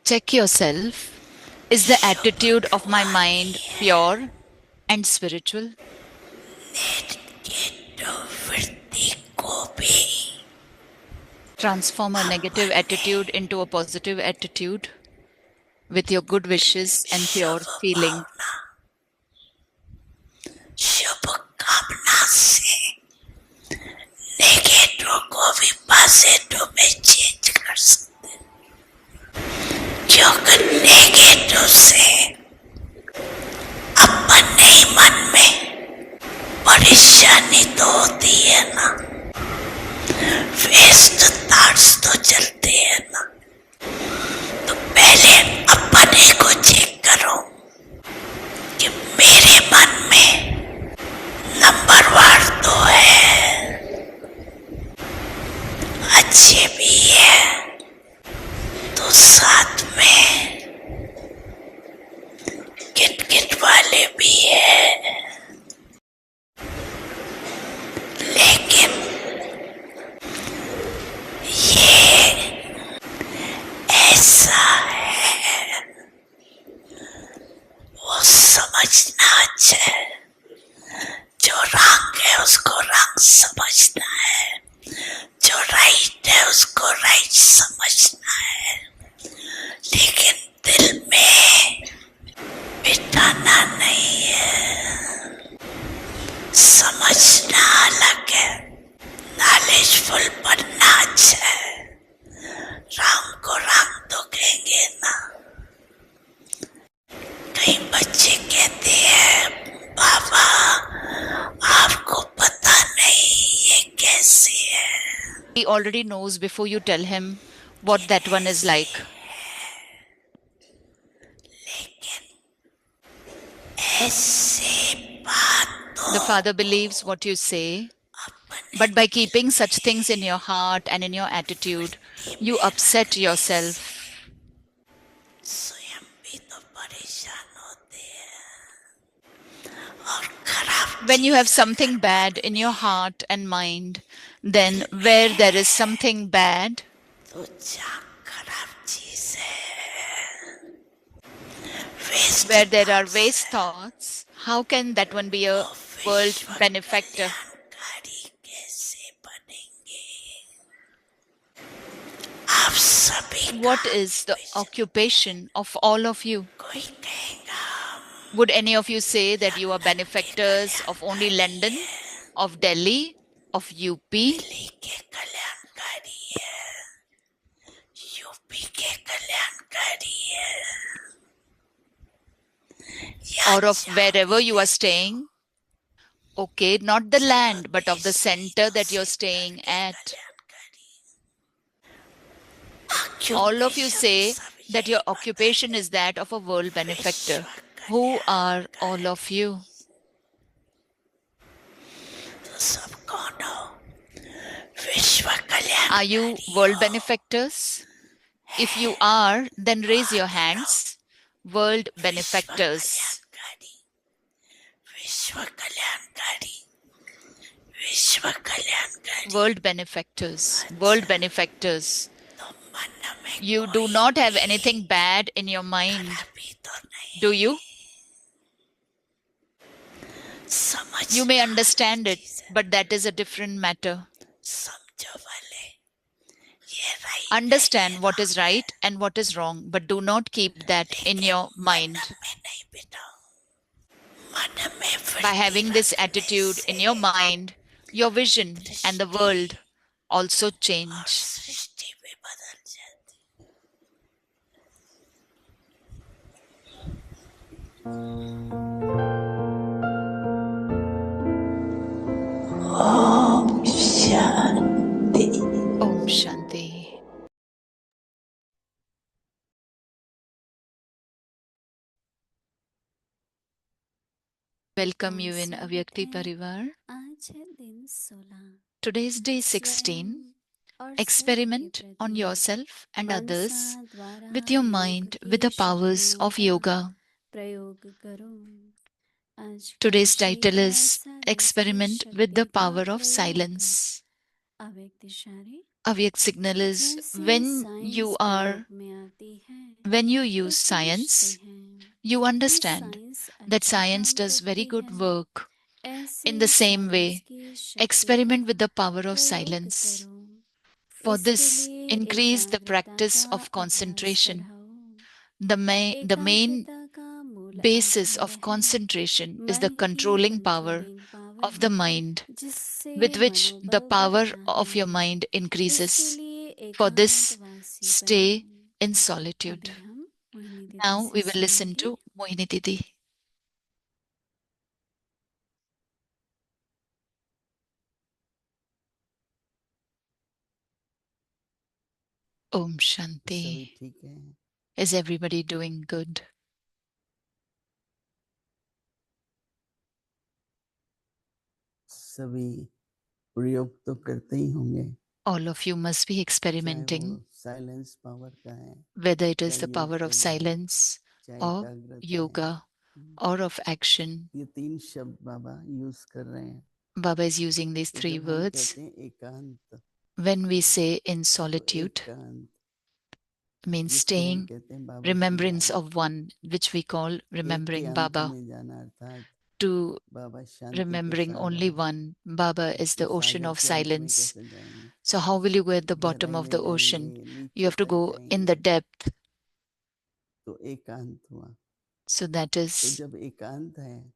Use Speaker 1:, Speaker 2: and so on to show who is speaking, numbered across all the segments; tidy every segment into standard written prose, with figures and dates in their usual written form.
Speaker 1: Check yourself. Is the attitude of my mind pure and spiritual? Transform a negative attitude into a positive attitude with your good wishes and pure feelings.
Speaker 2: शुभकामना से negative को भी positive में change कर सकते हैं, क्योंकि negative से अपने ही मन में परेशानी तो होती है ना, वेस्ट थॉट्स तो चलते हैं ना। तो पहले अपने को चेक करो कि मेरे मन में नंबर वन तो है, अच्छे भी है, तो साथ में किट वाले भी है, लेकिन ये ऐसा है, वो समझना चाहिए। जो रंग है उसको रंग समझना है, जो राइट है उसको राइट समझना है, लेकिन दिल में बिठाना नहीं है। समझना अलग है, नॉलेजफुल बनना अच्छा है। रंग को रंग तो कहेंगे ना। कई बच्चे कहते हैं बाबा आपको पता नहीं ये कैसे है।
Speaker 1: He already knows before you tell him what that one is like.
Speaker 2: लेकिन ऐसे बात तो
Speaker 1: The Father believes what you say, but by keeping such things in your heart and in your attitude, you upset yourself.
Speaker 2: स्वयं भी तो परेशान होते हैं और खराब
Speaker 1: When you have something bad in your heart and mind, then where there is something bad,
Speaker 2: तो जहाँ खराब चीज है, waste
Speaker 1: where there are waste thoughts, how can that one be a world benefactor?
Speaker 2: कल्याणकारी कैसे बनेंगे? आप सभी
Speaker 1: What is the occupation of all of you?
Speaker 2: कोई कहेगा
Speaker 1: Would any of you say that you are benefactors of only London, of Delhi, of UP,
Speaker 2: Delhi के कल्याणकारी है, यूपी के कल्याणकारी है,
Speaker 1: or of wherever you are staying? Okay, not the land, but of the center that you're staying at. All of you say that your occupation is that of a world benefactor. Who are all of you?
Speaker 2: तो सब कौन हो? विश्व कल्याण
Speaker 1: Are you world benefactors? If you are, then raise your hands. World benefactors.
Speaker 2: विश्व कल्याणकारी, विश्व कल्याणकारी।
Speaker 1: World benefactors. World benefactors.
Speaker 2: तो मन में
Speaker 1: You do not have anything bad in your mind,
Speaker 2: भी तो नहीं
Speaker 1: do you?
Speaker 2: समझ
Speaker 1: You may understand it, but that is a different matter.
Speaker 2: समझो वाले, ये right
Speaker 1: Understand what is right and what is wrong, but do not keep that in your mind.
Speaker 2: में नहीं बिठाओ। मन में
Speaker 1: By having this attitude in your mind, your vision and the world also change.
Speaker 2: सृष्टि भी बदल जाती। Om Shanti.
Speaker 1: Om Shanti. Welcome you in Avyakti Parivar.
Speaker 3: आज है दिन 16
Speaker 1: Today is day 16. Experiment on yourself and others with your mind with the powers of yoga.
Speaker 3: प्रयोग करो। आज का
Speaker 1: Today's title
Speaker 3: श्री
Speaker 1: is
Speaker 3: ऐसा
Speaker 1: Experiment
Speaker 3: जैसे
Speaker 1: with the
Speaker 3: शक्ति का
Speaker 1: Power of
Speaker 3: प्रयोग
Speaker 1: Silence.
Speaker 3: अव्यक्तिशाली
Speaker 1: Avyak signal is
Speaker 3: जैसे
Speaker 1: when you
Speaker 3: साइंस
Speaker 1: are
Speaker 3: प्रयोग में आती है
Speaker 1: when you
Speaker 3: तो
Speaker 1: use
Speaker 3: समझते
Speaker 1: science,
Speaker 3: हैं
Speaker 1: you
Speaker 3: कि
Speaker 1: understand
Speaker 3: साइंस
Speaker 1: that
Speaker 3: अच्छा
Speaker 1: science
Speaker 3: काम
Speaker 1: does very
Speaker 3: करती
Speaker 1: good
Speaker 3: है
Speaker 1: work.
Speaker 3: ऐसे
Speaker 1: In the same
Speaker 3: science
Speaker 1: way,
Speaker 3: की शक्ति का
Speaker 1: experiment with the power of
Speaker 3: प्रयोग
Speaker 1: silence.
Speaker 3: करो
Speaker 1: For
Speaker 3: इसके
Speaker 1: this,
Speaker 3: लिए
Speaker 1: increase the
Speaker 3: एकाग्रता
Speaker 1: practice
Speaker 3: का
Speaker 1: of
Speaker 3: अभ्यास
Speaker 1: concentration.
Speaker 3: बढ़ाओ
Speaker 1: The main
Speaker 3: एकाग्रता का मूल
Speaker 1: basis
Speaker 3: आधार
Speaker 1: of
Speaker 3: है
Speaker 1: concentration is the
Speaker 3: मन की
Speaker 1: controlling power
Speaker 3: controlling
Speaker 1: of the
Speaker 3: power
Speaker 1: mind,
Speaker 3: जिससे
Speaker 1: with which the
Speaker 3: मनोबल
Speaker 1: power
Speaker 3: बढ़ता
Speaker 1: of
Speaker 3: है
Speaker 1: your mind
Speaker 3: इसके
Speaker 1: increases.
Speaker 3: लिए
Speaker 1: For this,
Speaker 3: एकांतवासी
Speaker 1: stay
Speaker 3: बनो
Speaker 1: in solitude.
Speaker 3: अभी हम मोहिनी दीदी
Speaker 1: Now
Speaker 3: से
Speaker 1: we will listen
Speaker 3: सुनेंगे
Speaker 1: to Mohini Didi. Om Shanti.
Speaker 2: सभी ठीक है?
Speaker 1: Is everybody doing good?
Speaker 2: सभी प्रयोग तो करते ही होंगे,
Speaker 1: All of you must be
Speaker 2: चाहे वो
Speaker 1: experimenting,
Speaker 2: साइलेंस पावर का है,
Speaker 1: whether it is
Speaker 2: चाहे
Speaker 1: the
Speaker 2: योग
Speaker 1: power of
Speaker 2: करना है,
Speaker 1: silence
Speaker 2: चाहे
Speaker 1: or
Speaker 2: एकाग्रता है।
Speaker 1: yoga or of action.
Speaker 2: ये तीन शब्द बाबा यूज कर रहे हैं।
Speaker 1: Baba is using these
Speaker 2: तो
Speaker 1: three
Speaker 2: जब हम
Speaker 1: words.
Speaker 2: कहते हैं एकांत,
Speaker 1: When we say in
Speaker 2: तो
Speaker 1: solitude,
Speaker 2: एकांत
Speaker 1: means
Speaker 2: जिसको हम
Speaker 1: staying
Speaker 2: कहते हैं बाबा की
Speaker 1: remembrance
Speaker 2: याद,
Speaker 1: of one, which we call
Speaker 2: एक के
Speaker 1: remembering
Speaker 2: अंत
Speaker 1: Baba.
Speaker 2: में जाना, अर्थात
Speaker 1: To
Speaker 2: बाबा शांति के
Speaker 1: remembering only
Speaker 2: Sagar,
Speaker 1: one, Baba is the
Speaker 2: तो
Speaker 1: ocean
Speaker 2: सागर
Speaker 1: of
Speaker 2: के अंत में
Speaker 1: silence.
Speaker 2: कैसे जाएंगे?
Speaker 1: So how will you go at the bottom
Speaker 2: गहराई
Speaker 1: of
Speaker 2: में
Speaker 1: the ocean?
Speaker 2: जाएंगे,
Speaker 1: You
Speaker 2: नीचे
Speaker 1: have to
Speaker 2: तक
Speaker 1: go in the
Speaker 2: जाएंगे,
Speaker 1: depth.
Speaker 2: तो एकांत हुआ।
Speaker 1: So that
Speaker 2: तो
Speaker 1: is
Speaker 2: जब एकांत है,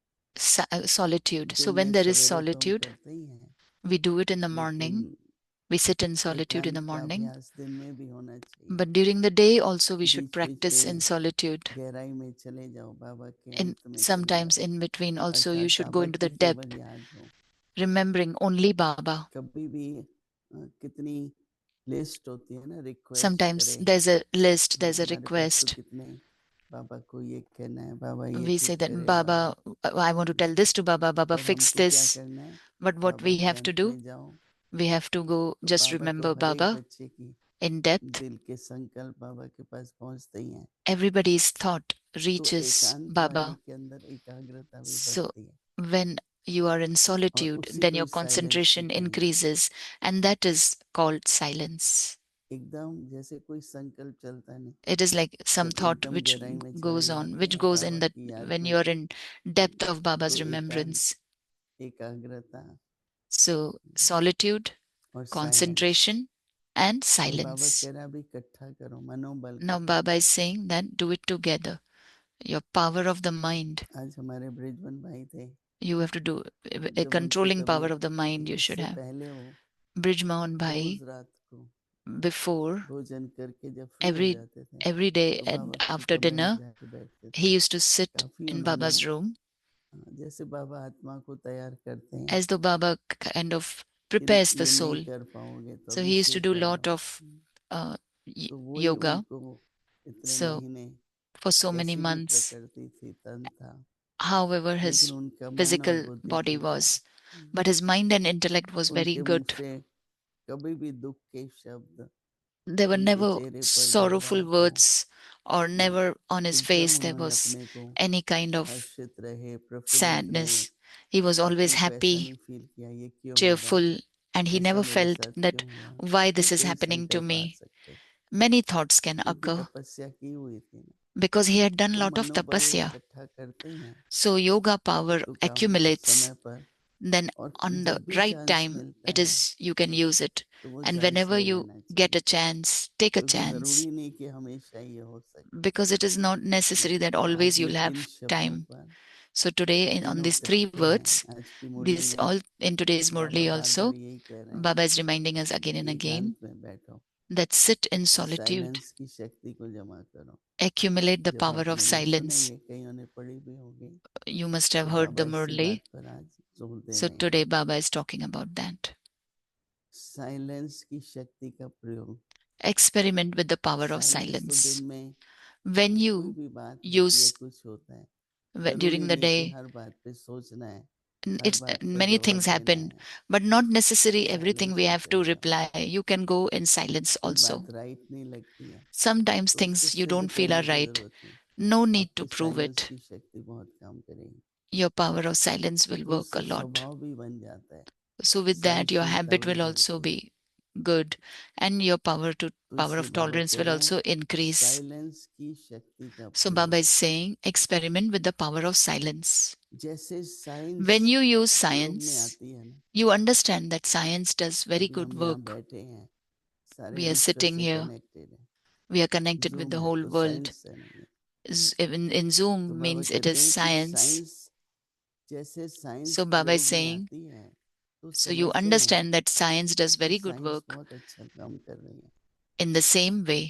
Speaker 1: solitude. So
Speaker 2: दिन
Speaker 1: when
Speaker 2: में
Speaker 1: there is
Speaker 2: सवेरे तो हम
Speaker 1: solitude,
Speaker 2: करते ही हैं,
Speaker 1: we do it in the morning.
Speaker 2: लेकिन
Speaker 1: We sit in solitude in
Speaker 2: एकांत
Speaker 1: the
Speaker 2: का
Speaker 1: morning.
Speaker 2: अभ्यास दिन में भी होना चाहिए।
Speaker 1: But during the day also we should
Speaker 2: beach beach
Speaker 1: practice
Speaker 2: पे
Speaker 1: in solitude.
Speaker 2: गहराई में चले जाओ, बाबा के
Speaker 1: And
Speaker 2: अंत में चले
Speaker 1: sometimes
Speaker 2: जाओ,
Speaker 1: in between also you
Speaker 2: अर्थात
Speaker 1: should go
Speaker 2: बाबा
Speaker 1: into
Speaker 2: की
Speaker 1: the
Speaker 2: केवल
Speaker 1: depth,
Speaker 2: याद हो।
Speaker 1: remembering only Baba.
Speaker 2: कभी भी कितनी लिस्ट होती है ना, रिक्वेस्ट
Speaker 1: Sometimes
Speaker 2: करे,
Speaker 1: there's a list, there's a
Speaker 2: हमारे पास तो
Speaker 1: request.
Speaker 2: कितने, बाबा को ये कहना है, बाबा ये
Speaker 1: We
Speaker 2: ठीक
Speaker 1: say that
Speaker 2: करे,
Speaker 1: Baba,
Speaker 2: Baba.
Speaker 1: I want to tell this to Baba, Baba
Speaker 2: पर
Speaker 1: fix
Speaker 2: हमको क्या
Speaker 1: this.
Speaker 2: करना है?
Speaker 1: But what
Speaker 2: बाबा
Speaker 1: we
Speaker 2: के
Speaker 1: have to
Speaker 2: अंत
Speaker 1: do,
Speaker 2: में जाओ,
Speaker 1: we have to go
Speaker 2: तो
Speaker 1: just
Speaker 2: बाबा तो
Speaker 1: remember
Speaker 2: हर एक
Speaker 1: Baba
Speaker 2: बच्चे की
Speaker 1: in depth.
Speaker 2: दिल के संकल्प बाबा के पास पहुंचते ही हैं।
Speaker 1: Everybody's thought
Speaker 2: तो
Speaker 1: reaches
Speaker 2: एकांत वाणी
Speaker 1: Baba.
Speaker 2: के अंदर एकाग्रता भी
Speaker 1: So
Speaker 2: बढ़ती है,
Speaker 1: when you are in
Speaker 2: और
Speaker 1: solitude,
Speaker 2: उसी
Speaker 1: then
Speaker 2: को
Speaker 1: your
Speaker 2: ही साइलेंस भी
Speaker 1: concentration
Speaker 2: कहेंगे।
Speaker 1: increases, and that is called silence.
Speaker 2: एकदम जैसे कोई संकल्प चलता नहीं,
Speaker 1: It is like some
Speaker 2: जब
Speaker 1: thought
Speaker 2: एकदम
Speaker 1: which
Speaker 2: गहराई में चले
Speaker 1: goes on,
Speaker 2: जाते
Speaker 1: which
Speaker 2: हैं
Speaker 1: goes in
Speaker 2: बाबा
Speaker 1: the
Speaker 2: की याद
Speaker 1: when
Speaker 2: में,
Speaker 1: you are in depth of
Speaker 2: तो
Speaker 1: Baba's
Speaker 2: एकांत,
Speaker 1: remembrance.
Speaker 2: एकाग्रता
Speaker 1: So solitude,
Speaker 2: और साइलेंस।
Speaker 1: concentration, and
Speaker 2: और बाबा
Speaker 1: silence.
Speaker 2: कह रहा भी इकट्ठा करो, मनोबल
Speaker 1: Now
Speaker 2: को।
Speaker 1: Baba is saying that do it together. Your power of the mind.
Speaker 2: आज हमारे ब्रिजबन भाई थे,
Speaker 1: You have to do a
Speaker 2: जब उनकी
Speaker 1: controlling power
Speaker 2: तबीयत
Speaker 1: of the mind you should
Speaker 2: इससे
Speaker 1: have.
Speaker 2: पहले वो
Speaker 1: Brijmohan Bhai,
Speaker 2: रोज रात को
Speaker 1: before
Speaker 2: भोजन करके जब फ्री हो जाते थे,
Speaker 1: every day
Speaker 2: तो
Speaker 1: and
Speaker 2: बाबा के
Speaker 1: after
Speaker 2: कमरे में
Speaker 1: dinner,
Speaker 2: जाके बैठते थे।
Speaker 1: he used to sit
Speaker 2: काफी
Speaker 1: in
Speaker 2: उन्होंने,
Speaker 1: Baba's room
Speaker 2: जैसे बाबा आत्मा को तैयार करते हैं
Speaker 1: as though Baba kind of
Speaker 2: कि
Speaker 1: prepares the
Speaker 2: ये नहीं
Speaker 1: soul.
Speaker 2: कर पाओगे तो
Speaker 1: So he used to
Speaker 2: Abhishek
Speaker 1: do
Speaker 2: कराओ,
Speaker 1: lot of uh,
Speaker 2: तो वही
Speaker 1: yoga.
Speaker 2: उनको इतने
Speaker 1: So
Speaker 2: महीने,
Speaker 1: for so many
Speaker 2: कैसी भी
Speaker 1: months,
Speaker 2: प्रकृति थी, तन था,
Speaker 1: however
Speaker 2: लेकिन
Speaker 1: his
Speaker 2: उनका मन और
Speaker 1: physical
Speaker 2: बुद्धि
Speaker 1: body
Speaker 2: ठीक था।
Speaker 1: was, but his mind and intellect was very
Speaker 2: उनके मुंह
Speaker 1: good.
Speaker 2: से कभी भी दुख के शब्द,
Speaker 1: There were
Speaker 2: उनके
Speaker 1: never
Speaker 2: चेहरे पर
Speaker 1: sorrowful
Speaker 2: घबराहट हो,
Speaker 1: words, or never on his
Speaker 2: एकदम
Speaker 1: face there
Speaker 2: उन्होंने
Speaker 1: was
Speaker 2: अपने को
Speaker 1: any kind of
Speaker 2: हर्षित रहे, प्रफुल्लित रहे,
Speaker 1: sadness. He was always
Speaker 2: कभी तो ऐसा
Speaker 1: happy,
Speaker 2: नहीं फील किया ये क्यों हो रहा है,
Speaker 1: cheerful, and he
Speaker 2: ऐसा
Speaker 1: never
Speaker 2: मेरे
Speaker 1: felt
Speaker 2: साथ
Speaker 1: that
Speaker 2: क्यों हुआ,
Speaker 1: why
Speaker 2: कितनी
Speaker 1: this is
Speaker 2: tension
Speaker 1: happening to
Speaker 2: कैसे आ
Speaker 1: me.
Speaker 2: सकते,
Speaker 1: Many thoughts can
Speaker 2: क्योंकि
Speaker 1: occur
Speaker 2: तपस्या की हुई थी ना।
Speaker 1: because he had done
Speaker 2: तो
Speaker 1: lot of
Speaker 2: मनोबल
Speaker 1: tapasya.
Speaker 2: इकट्ठा करते ही हैं,
Speaker 1: So yoga power
Speaker 2: तो काम
Speaker 1: accumulates.
Speaker 2: समय पर,
Speaker 1: Then
Speaker 2: और
Speaker 1: on the
Speaker 2: जब भी
Speaker 1: right
Speaker 2: चांस
Speaker 1: time,
Speaker 2: मिलता
Speaker 1: it
Speaker 2: है
Speaker 1: is you can use it.
Speaker 2: तो वो
Speaker 1: And
Speaker 2: चांस
Speaker 1: whenever
Speaker 2: ले
Speaker 1: you
Speaker 2: लेना
Speaker 1: get a
Speaker 2: चाहिए,
Speaker 1: chance, take a
Speaker 2: क्योंकि
Speaker 1: chance.
Speaker 2: जरूरी नहीं कि हमेशा ये हो सके।
Speaker 1: Because it is not necessary that
Speaker 2: तो
Speaker 1: always
Speaker 2: आज ये
Speaker 1: you'll have
Speaker 2: 3 शब्दों
Speaker 1: time.
Speaker 2: पर
Speaker 1: So today on
Speaker 2: तीनों
Speaker 1: these three
Speaker 2: इकट्ठे हैं।
Speaker 1: words,
Speaker 2: आज की मुरली
Speaker 1: these
Speaker 2: में
Speaker 1: all in today's
Speaker 2: Baba
Speaker 1: Murli
Speaker 2: bar
Speaker 1: also,
Speaker 2: बार यही कह रहे हैं
Speaker 1: Baba is reminding us
Speaker 2: कि
Speaker 1: again and again
Speaker 2: एकांत में बैठो,
Speaker 1: that sit in solitude,
Speaker 2: silence की शक्ति को जमा करो।
Speaker 1: accumulate the
Speaker 2: जब
Speaker 1: power
Speaker 2: आप
Speaker 1: of
Speaker 2: मुरली
Speaker 1: silence.
Speaker 2: सुनेंगे, कईयों ने पढ़ी भी होगी,
Speaker 1: You must
Speaker 2: तो
Speaker 1: have heard
Speaker 2: बाबा
Speaker 1: the
Speaker 2: इसी
Speaker 1: Murli.
Speaker 2: बात पर आज जोर दे
Speaker 1: So
Speaker 2: रहे हैं।
Speaker 1: today Baba is talking about that.
Speaker 2: Silence की शक्ति का प्रयोग,
Speaker 1: Experiment with the power of
Speaker 2: silence तो
Speaker 1: silence.
Speaker 2: दिन में
Speaker 1: When
Speaker 2: कोई
Speaker 1: you
Speaker 2: भी बात होती है,
Speaker 1: use
Speaker 2: कुछ होता है,
Speaker 1: during
Speaker 2: जरूरी
Speaker 1: the
Speaker 2: नहीं कि
Speaker 1: day,
Speaker 2: हर बात पे सोचना है, हर
Speaker 1: it's
Speaker 2: बात का
Speaker 1: many
Speaker 2: जवाब
Speaker 1: things
Speaker 2: देना
Speaker 1: happen,
Speaker 2: है।
Speaker 1: but not necessary everything
Speaker 2: silence
Speaker 1: we
Speaker 2: में
Speaker 1: have to
Speaker 2: चले जाओ,
Speaker 1: reply. You can go in silence
Speaker 2: कोई
Speaker 1: also.
Speaker 2: बात राइट नहीं लगती है
Speaker 1: Sometimes
Speaker 2: तो उसको
Speaker 1: things you
Speaker 2: सिद्ध
Speaker 1: don't feel are
Speaker 2: करने की
Speaker 1: right.
Speaker 2: जरूरत नहीं,
Speaker 1: No need to
Speaker 2: आपकी
Speaker 1: prove
Speaker 2: साइलेंस
Speaker 1: it.
Speaker 2: की शक्ति बहुत काम करेगी,
Speaker 1: Your power of silence will
Speaker 2: तो
Speaker 1: work
Speaker 2: उससे
Speaker 1: a lot.
Speaker 2: स्वभाव भी बन जाता है,
Speaker 1: So with that, your
Speaker 2: सहनशीलता
Speaker 1: habit
Speaker 2: भी
Speaker 1: will also
Speaker 2: बढ़ती है,
Speaker 1: be good, and your power
Speaker 2: तो
Speaker 1: of
Speaker 2: इससे बाबा
Speaker 1: tolerance
Speaker 2: कह
Speaker 1: will
Speaker 2: रहे हैं
Speaker 1: also increase.
Speaker 2: साइलेंस की शक्ति का
Speaker 1: So
Speaker 2: प्रयोग।
Speaker 1: Baba is saying, experiment with the power of silence.
Speaker 2: जैसे साइंस
Speaker 1: When you use
Speaker 2: प्रयोग में
Speaker 1: science,
Speaker 2: आती है ना,
Speaker 1: you understand that science does very
Speaker 2: अभी
Speaker 1: good
Speaker 2: हम यहाँ
Speaker 1: work.
Speaker 2: बैठे हैं, सारे
Speaker 1: We are
Speaker 2: विश्व
Speaker 1: sitting
Speaker 2: से
Speaker 1: here.
Speaker 2: कनेक्टेड है,
Speaker 1: We are connected with
Speaker 2: Zoom
Speaker 1: the
Speaker 2: है
Speaker 1: whole
Speaker 2: तो
Speaker 1: world.
Speaker 2: साइंस है नहीं है।
Speaker 1: In
Speaker 2: तो
Speaker 1: Zoom
Speaker 2: बाबा
Speaker 1: means it
Speaker 2: कहते
Speaker 1: is
Speaker 2: हैं कि
Speaker 1: science.
Speaker 2: साइंस जैसे साइंस
Speaker 1: So Baba is
Speaker 2: प्रयोग में
Speaker 1: saying,
Speaker 2: आती है तो
Speaker 1: so you
Speaker 2: समझते हैं
Speaker 1: understand that science does
Speaker 2: कि
Speaker 1: very good
Speaker 2: साइंस
Speaker 1: work.
Speaker 2: बहुत अच्छा काम कर रही है।
Speaker 1: In the same way,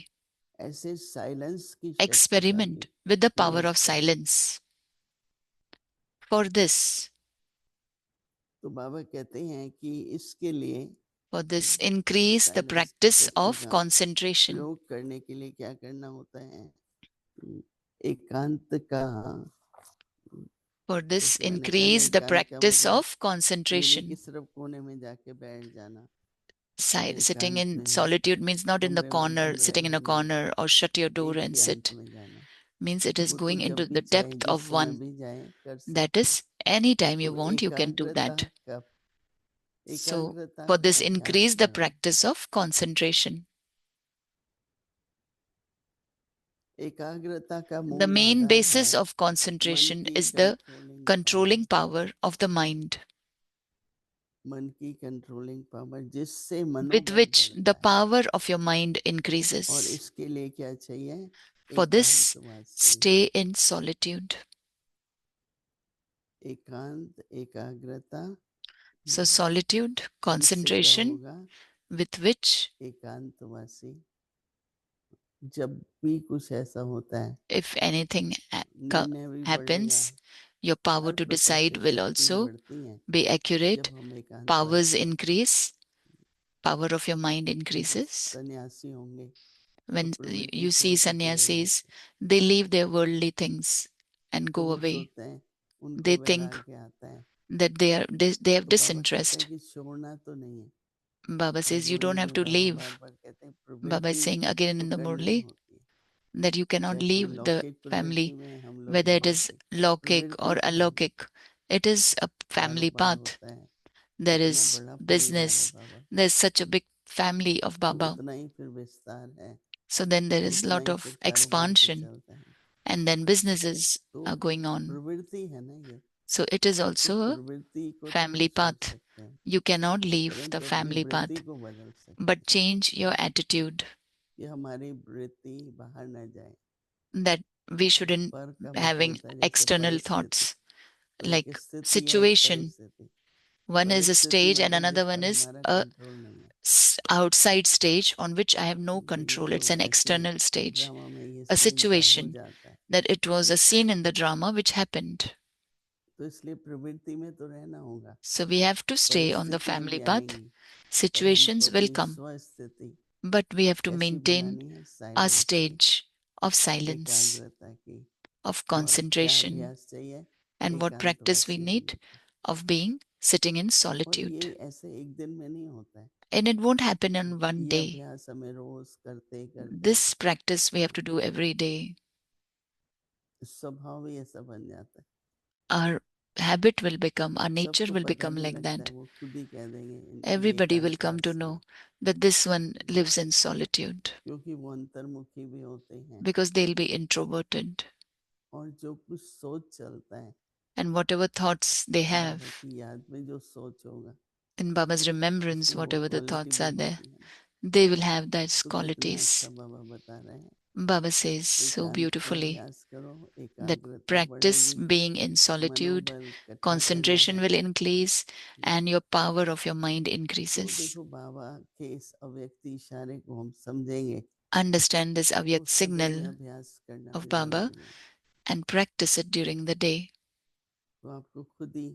Speaker 2: ऐसे साइलेंस की शक्ति का
Speaker 1: experiment
Speaker 2: भी
Speaker 1: with the power
Speaker 2: प्रयोग
Speaker 1: of
Speaker 2: करें।
Speaker 1: silence. For this,
Speaker 2: तो बाबा कहते हैं कि इसके लिए
Speaker 1: for this, increase the
Speaker 2: silence की
Speaker 1: practice
Speaker 2: शक्ति
Speaker 1: of
Speaker 2: का
Speaker 1: concentration.
Speaker 2: प्रयोग करने के लिए क्या करना होता है? एकांत का,
Speaker 1: For this,
Speaker 2: जैसे मैंने कहा ना,
Speaker 1: increase the
Speaker 2: एकांत का
Speaker 1: practice
Speaker 2: मतलब
Speaker 1: of
Speaker 2: ये नहीं
Speaker 1: concentration.
Speaker 2: कि सिर्फ कोने में जाके बैठ जाना।
Speaker 1: Sitting
Speaker 2: एकांत
Speaker 1: in
Speaker 2: में
Speaker 1: solitude means not in the
Speaker 2: कमरे में
Speaker 1: corner,
Speaker 2: बंद
Speaker 1: sitting in a
Speaker 2: रहना नहीं,
Speaker 1: corner or shut your door
Speaker 2: एक
Speaker 1: and
Speaker 2: ही अंत
Speaker 1: sit.
Speaker 2: में जाना।
Speaker 1: Means it is
Speaker 2: वो तो
Speaker 1: going into
Speaker 2: जब भी
Speaker 1: the
Speaker 2: चाहे
Speaker 1: depth
Speaker 2: जिस
Speaker 1: of
Speaker 2: समय
Speaker 1: one.
Speaker 2: भी जाए कर
Speaker 1: That
Speaker 2: सकते हैं।
Speaker 1: is, anytime you
Speaker 2: तो
Speaker 1: want, you can do
Speaker 2: एकाग्रता
Speaker 1: that.
Speaker 2: का
Speaker 1: So,
Speaker 2: एकाग्रता
Speaker 1: for
Speaker 2: का
Speaker 1: this,
Speaker 2: अभ्यास
Speaker 1: increase the
Speaker 2: करें।
Speaker 1: practice of concentration.
Speaker 2: एकाग्रता का
Speaker 1: The
Speaker 2: मूल
Speaker 1: main
Speaker 2: आधार है
Speaker 1: basis of
Speaker 2: मन
Speaker 1: concentration
Speaker 2: की
Speaker 1: is the
Speaker 2: controlling
Speaker 1: controlling
Speaker 2: power.
Speaker 1: power of the mind,
Speaker 2: मन की कंट्रोलिंग पावर जिससे
Speaker 1: with
Speaker 2: मनोबल
Speaker 1: which the
Speaker 2: बढ़ता है।
Speaker 1: power of your mind
Speaker 2: और
Speaker 1: increases.
Speaker 2: इसके लिए क्या चाहिए?
Speaker 1: For this,
Speaker 2: एकांतवासी।
Speaker 1: stay in solitude.
Speaker 2: एकांत, एकाग्रता,
Speaker 1: So, solitude,
Speaker 2: जिससे क्या
Speaker 1: concentration,
Speaker 2: होगा?
Speaker 1: with which,
Speaker 2: एकांतवासी। जब भी कुछ ऐसा होता है,
Speaker 1: if anything
Speaker 2: निर्णय भी बढ़ेगा।
Speaker 1: happens, your power
Speaker 2: her
Speaker 1: to
Speaker 2: प्रकार
Speaker 1: decide
Speaker 2: की
Speaker 1: will
Speaker 2: शक्ति
Speaker 1: also
Speaker 2: बढ़ती है
Speaker 1: be accurate.
Speaker 2: जब हम एकांतवासी
Speaker 1: Powers
Speaker 2: होते हैं।
Speaker 1: increase, power of your mind
Speaker 2: जब
Speaker 1: increases.
Speaker 2: सन्यासी होंगे तो
Speaker 1: When
Speaker 2: प्रवृत्ति
Speaker 1: you see
Speaker 2: छोड़ के चले
Speaker 1: sannyasis,
Speaker 2: जाते हैं।
Speaker 1: they leave their worldly things and
Speaker 2: तो
Speaker 1: go
Speaker 2: वो
Speaker 1: away.
Speaker 2: सोचते हैं, उनको
Speaker 1: They think
Speaker 2: वैराग्य आता है।
Speaker 1: that they have
Speaker 2: तो बाबा कहते
Speaker 1: disinterest.
Speaker 2: हैं कि छोड़ना तो नहीं है।
Speaker 1: Baba
Speaker 2: और
Speaker 1: says you
Speaker 2: वही
Speaker 1: don't have
Speaker 2: जो
Speaker 1: to
Speaker 2: बाबा
Speaker 1: leave.
Speaker 2: बार-बार कहते हैं,
Speaker 1: Baba is
Speaker 2: प्रवृत्ति
Speaker 1: saying again
Speaker 2: तो
Speaker 1: in the
Speaker 2: करनी
Speaker 1: Murli
Speaker 2: होती है।
Speaker 1: that you cannot
Speaker 2: चाहे कोई
Speaker 1: leave the
Speaker 2: लौकिक
Speaker 1: family,
Speaker 2: प्रवृत्ति में हम लोग
Speaker 1: whether
Speaker 2: हैं
Speaker 1: it is
Speaker 2: जैसे,
Speaker 1: Lokik or
Speaker 2: प्रवृत्ति तो है,
Speaker 1: Alokik. It is a family
Speaker 2: कारोबार
Speaker 1: path.
Speaker 2: होता है,
Speaker 1: There
Speaker 2: इतना
Speaker 1: is
Speaker 2: बड़ा परिवार है
Speaker 1: business.
Speaker 2: Baba,
Speaker 1: There's such a big family of
Speaker 2: तो
Speaker 1: Baba.
Speaker 2: उतना ही फिर विस्तार है,
Speaker 1: So then there is a
Speaker 2: उतना
Speaker 1: lot
Speaker 2: ही
Speaker 1: of
Speaker 2: फिर कारोबार तो
Speaker 1: expansion,
Speaker 2: चलता है।
Speaker 1: and then businesses
Speaker 2: तो
Speaker 1: are going on.
Speaker 2: प्रवृत्ति है ना ये,
Speaker 1: So it is
Speaker 2: तो
Speaker 1: also a
Speaker 2: प्रवृत्ति को तो
Speaker 1: family
Speaker 2: नहीं छोड़
Speaker 1: path.
Speaker 2: सकते हैं,
Speaker 1: You cannot leave the
Speaker 2: परंतु अपनी
Speaker 1: family
Speaker 2: वृत्ति
Speaker 1: path,
Speaker 2: को बदल सकते
Speaker 1: but
Speaker 2: हैं
Speaker 1: change your attitude
Speaker 2: कि हमारी वृत्ति बाहर न जाए।
Speaker 1: that we shouldn't
Speaker 2: पर का मतलब
Speaker 1: having
Speaker 2: होता है जैसे
Speaker 1: external
Speaker 2: परिस्थिति,
Speaker 1: thoughts
Speaker 2: तो एक
Speaker 1: like
Speaker 2: स्थिति है, एक
Speaker 1: situation.
Speaker 2: परिस्थिति।
Speaker 1: One is a
Speaker 2: परिस्थिति
Speaker 1: stage and
Speaker 2: मतलब
Speaker 1: another
Speaker 2: जिस
Speaker 1: one
Speaker 2: पर
Speaker 1: is
Speaker 2: हमारा
Speaker 1: a
Speaker 2: कंट्रोल नहीं है।
Speaker 1: outside stage on which I have no
Speaker 2: तो ये
Speaker 1: control. It's
Speaker 2: तो
Speaker 1: an
Speaker 2: ऐसे
Speaker 1: external stage,
Speaker 2: ड्रामा में ये
Speaker 1: a
Speaker 2: सीन का हो
Speaker 1: situation
Speaker 2: जाता है।
Speaker 1: that it was a scene in the drama which happened.
Speaker 2: तो इसलिए प्रवृत्ति में तो रहना होगा,
Speaker 1: So we have to stay on the
Speaker 2: परिस्थितियां
Speaker 1: family
Speaker 2: भी
Speaker 1: path.
Speaker 2: आएंगी, पर हमको
Speaker 1: Situations will
Speaker 2: अपनी
Speaker 1: come,
Speaker 2: स्वस्थिति
Speaker 1: but we have to
Speaker 2: कैसी
Speaker 1: maintain
Speaker 2: बनानी है?
Speaker 1: a
Speaker 2: साइलेंस की,
Speaker 1: stage of silence,
Speaker 2: एकाग्रता की।
Speaker 1: of
Speaker 2: और क्या
Speaker 1: concentration,
Speaker 2: अभ्यास चाहिए?
Speaker 1: and what practice we
Speaker 2: एकांतवासी
Speaker 1: need
Speaker 2: होने का।
Speaker 1: of being sitting in
Speaker 2: और
Speaker 1: solitude.
Speaker 2: ये ऐसे एक दिन में नहीं होता है,
Speaker 1: And it won't happen in one
Speaker 2: ये
Speaker 1: day.
Speaker 2: अभ्यास हमें रोज करते करते
Speaker 1: This practice we have to do every day.
Speaker 2: स्वभाव ही ऐसा बन जाता है।
Speaker 1: Our habit will become, our nature
Speaker 2: सबको
Speaker 1: will
Speaker 2: पता
Speaker 1: become
Speaker 2: भी
Speaker 1: like
Speaker 2: लगता है,
Speaker 1: that.
Speaker 2: वो खुद ही कह देंगे ये
Speaker 1: Everybody will come to
Speaker 2: एकांतवासी है,
Speaker 1: know that this one lives in solitude
Speaker 2: क्योंकि वो अंतर्मुखी भी होते हैं।
Speaker 1: because they'll be introverted.
Speaker 2: और जो कुछ सोच चलता है,
Speaker 1: And whatever thoughts they
Speaker 2: Baba
Speaker 1: have,
Speaker 2: की याद में जो सोच होगा,
Speaker 1: in Baba's remembrance,
Speaker 2: उसमें वो
Speaker 1: whatever the
Speaker 2: क्वालिटी
Speaker 1: thoughts
Speaker 2: भी
Speaker 1: are there,
Speaker 2: होती है।
Speaker 1: they will have those
Speaker 2: तो कितना अच्छा
Speaker 1: qualities.
Speaker 2: बाबा बता रहे हैं,
Speaker 1: Baba says so
Speaker 2: एकांत का
Speaker 1: beautifully
Speaker 2: अभ्यास करो,
Speaker 1: that
Speaker 2: एकाग्रता
Speaker 1: practice
Speaker 2: बढ़ेगी,
Speaker 1: being in solitude,
Speaker 2: मनोबल इकट्ठा
Speaker 1: concentration
Speaker 2: करना
Speaker 1: will
Speaker 2: है।
Speaker 1: increase, and your power of your mind
Speaker 2: तो
Speaker 1: increases.
Speaker 2: देखो बाबा के इस अव्यक्ति इशारे को हम समझेंगे,
Speaker 1: Understand this
Speaker 2: तो
Speaker 1: avyak
Speaker 2: सदैव
Speaker 1: signal
Speaker 2: अभ्यास करना
Speaker 1: of
Speaker 2: भी
Speaker 1: Baba
Speaker 2: जरूरी है।
Speaker 1: and practice it during the day.
Speaker 2: तो आपको खुद ही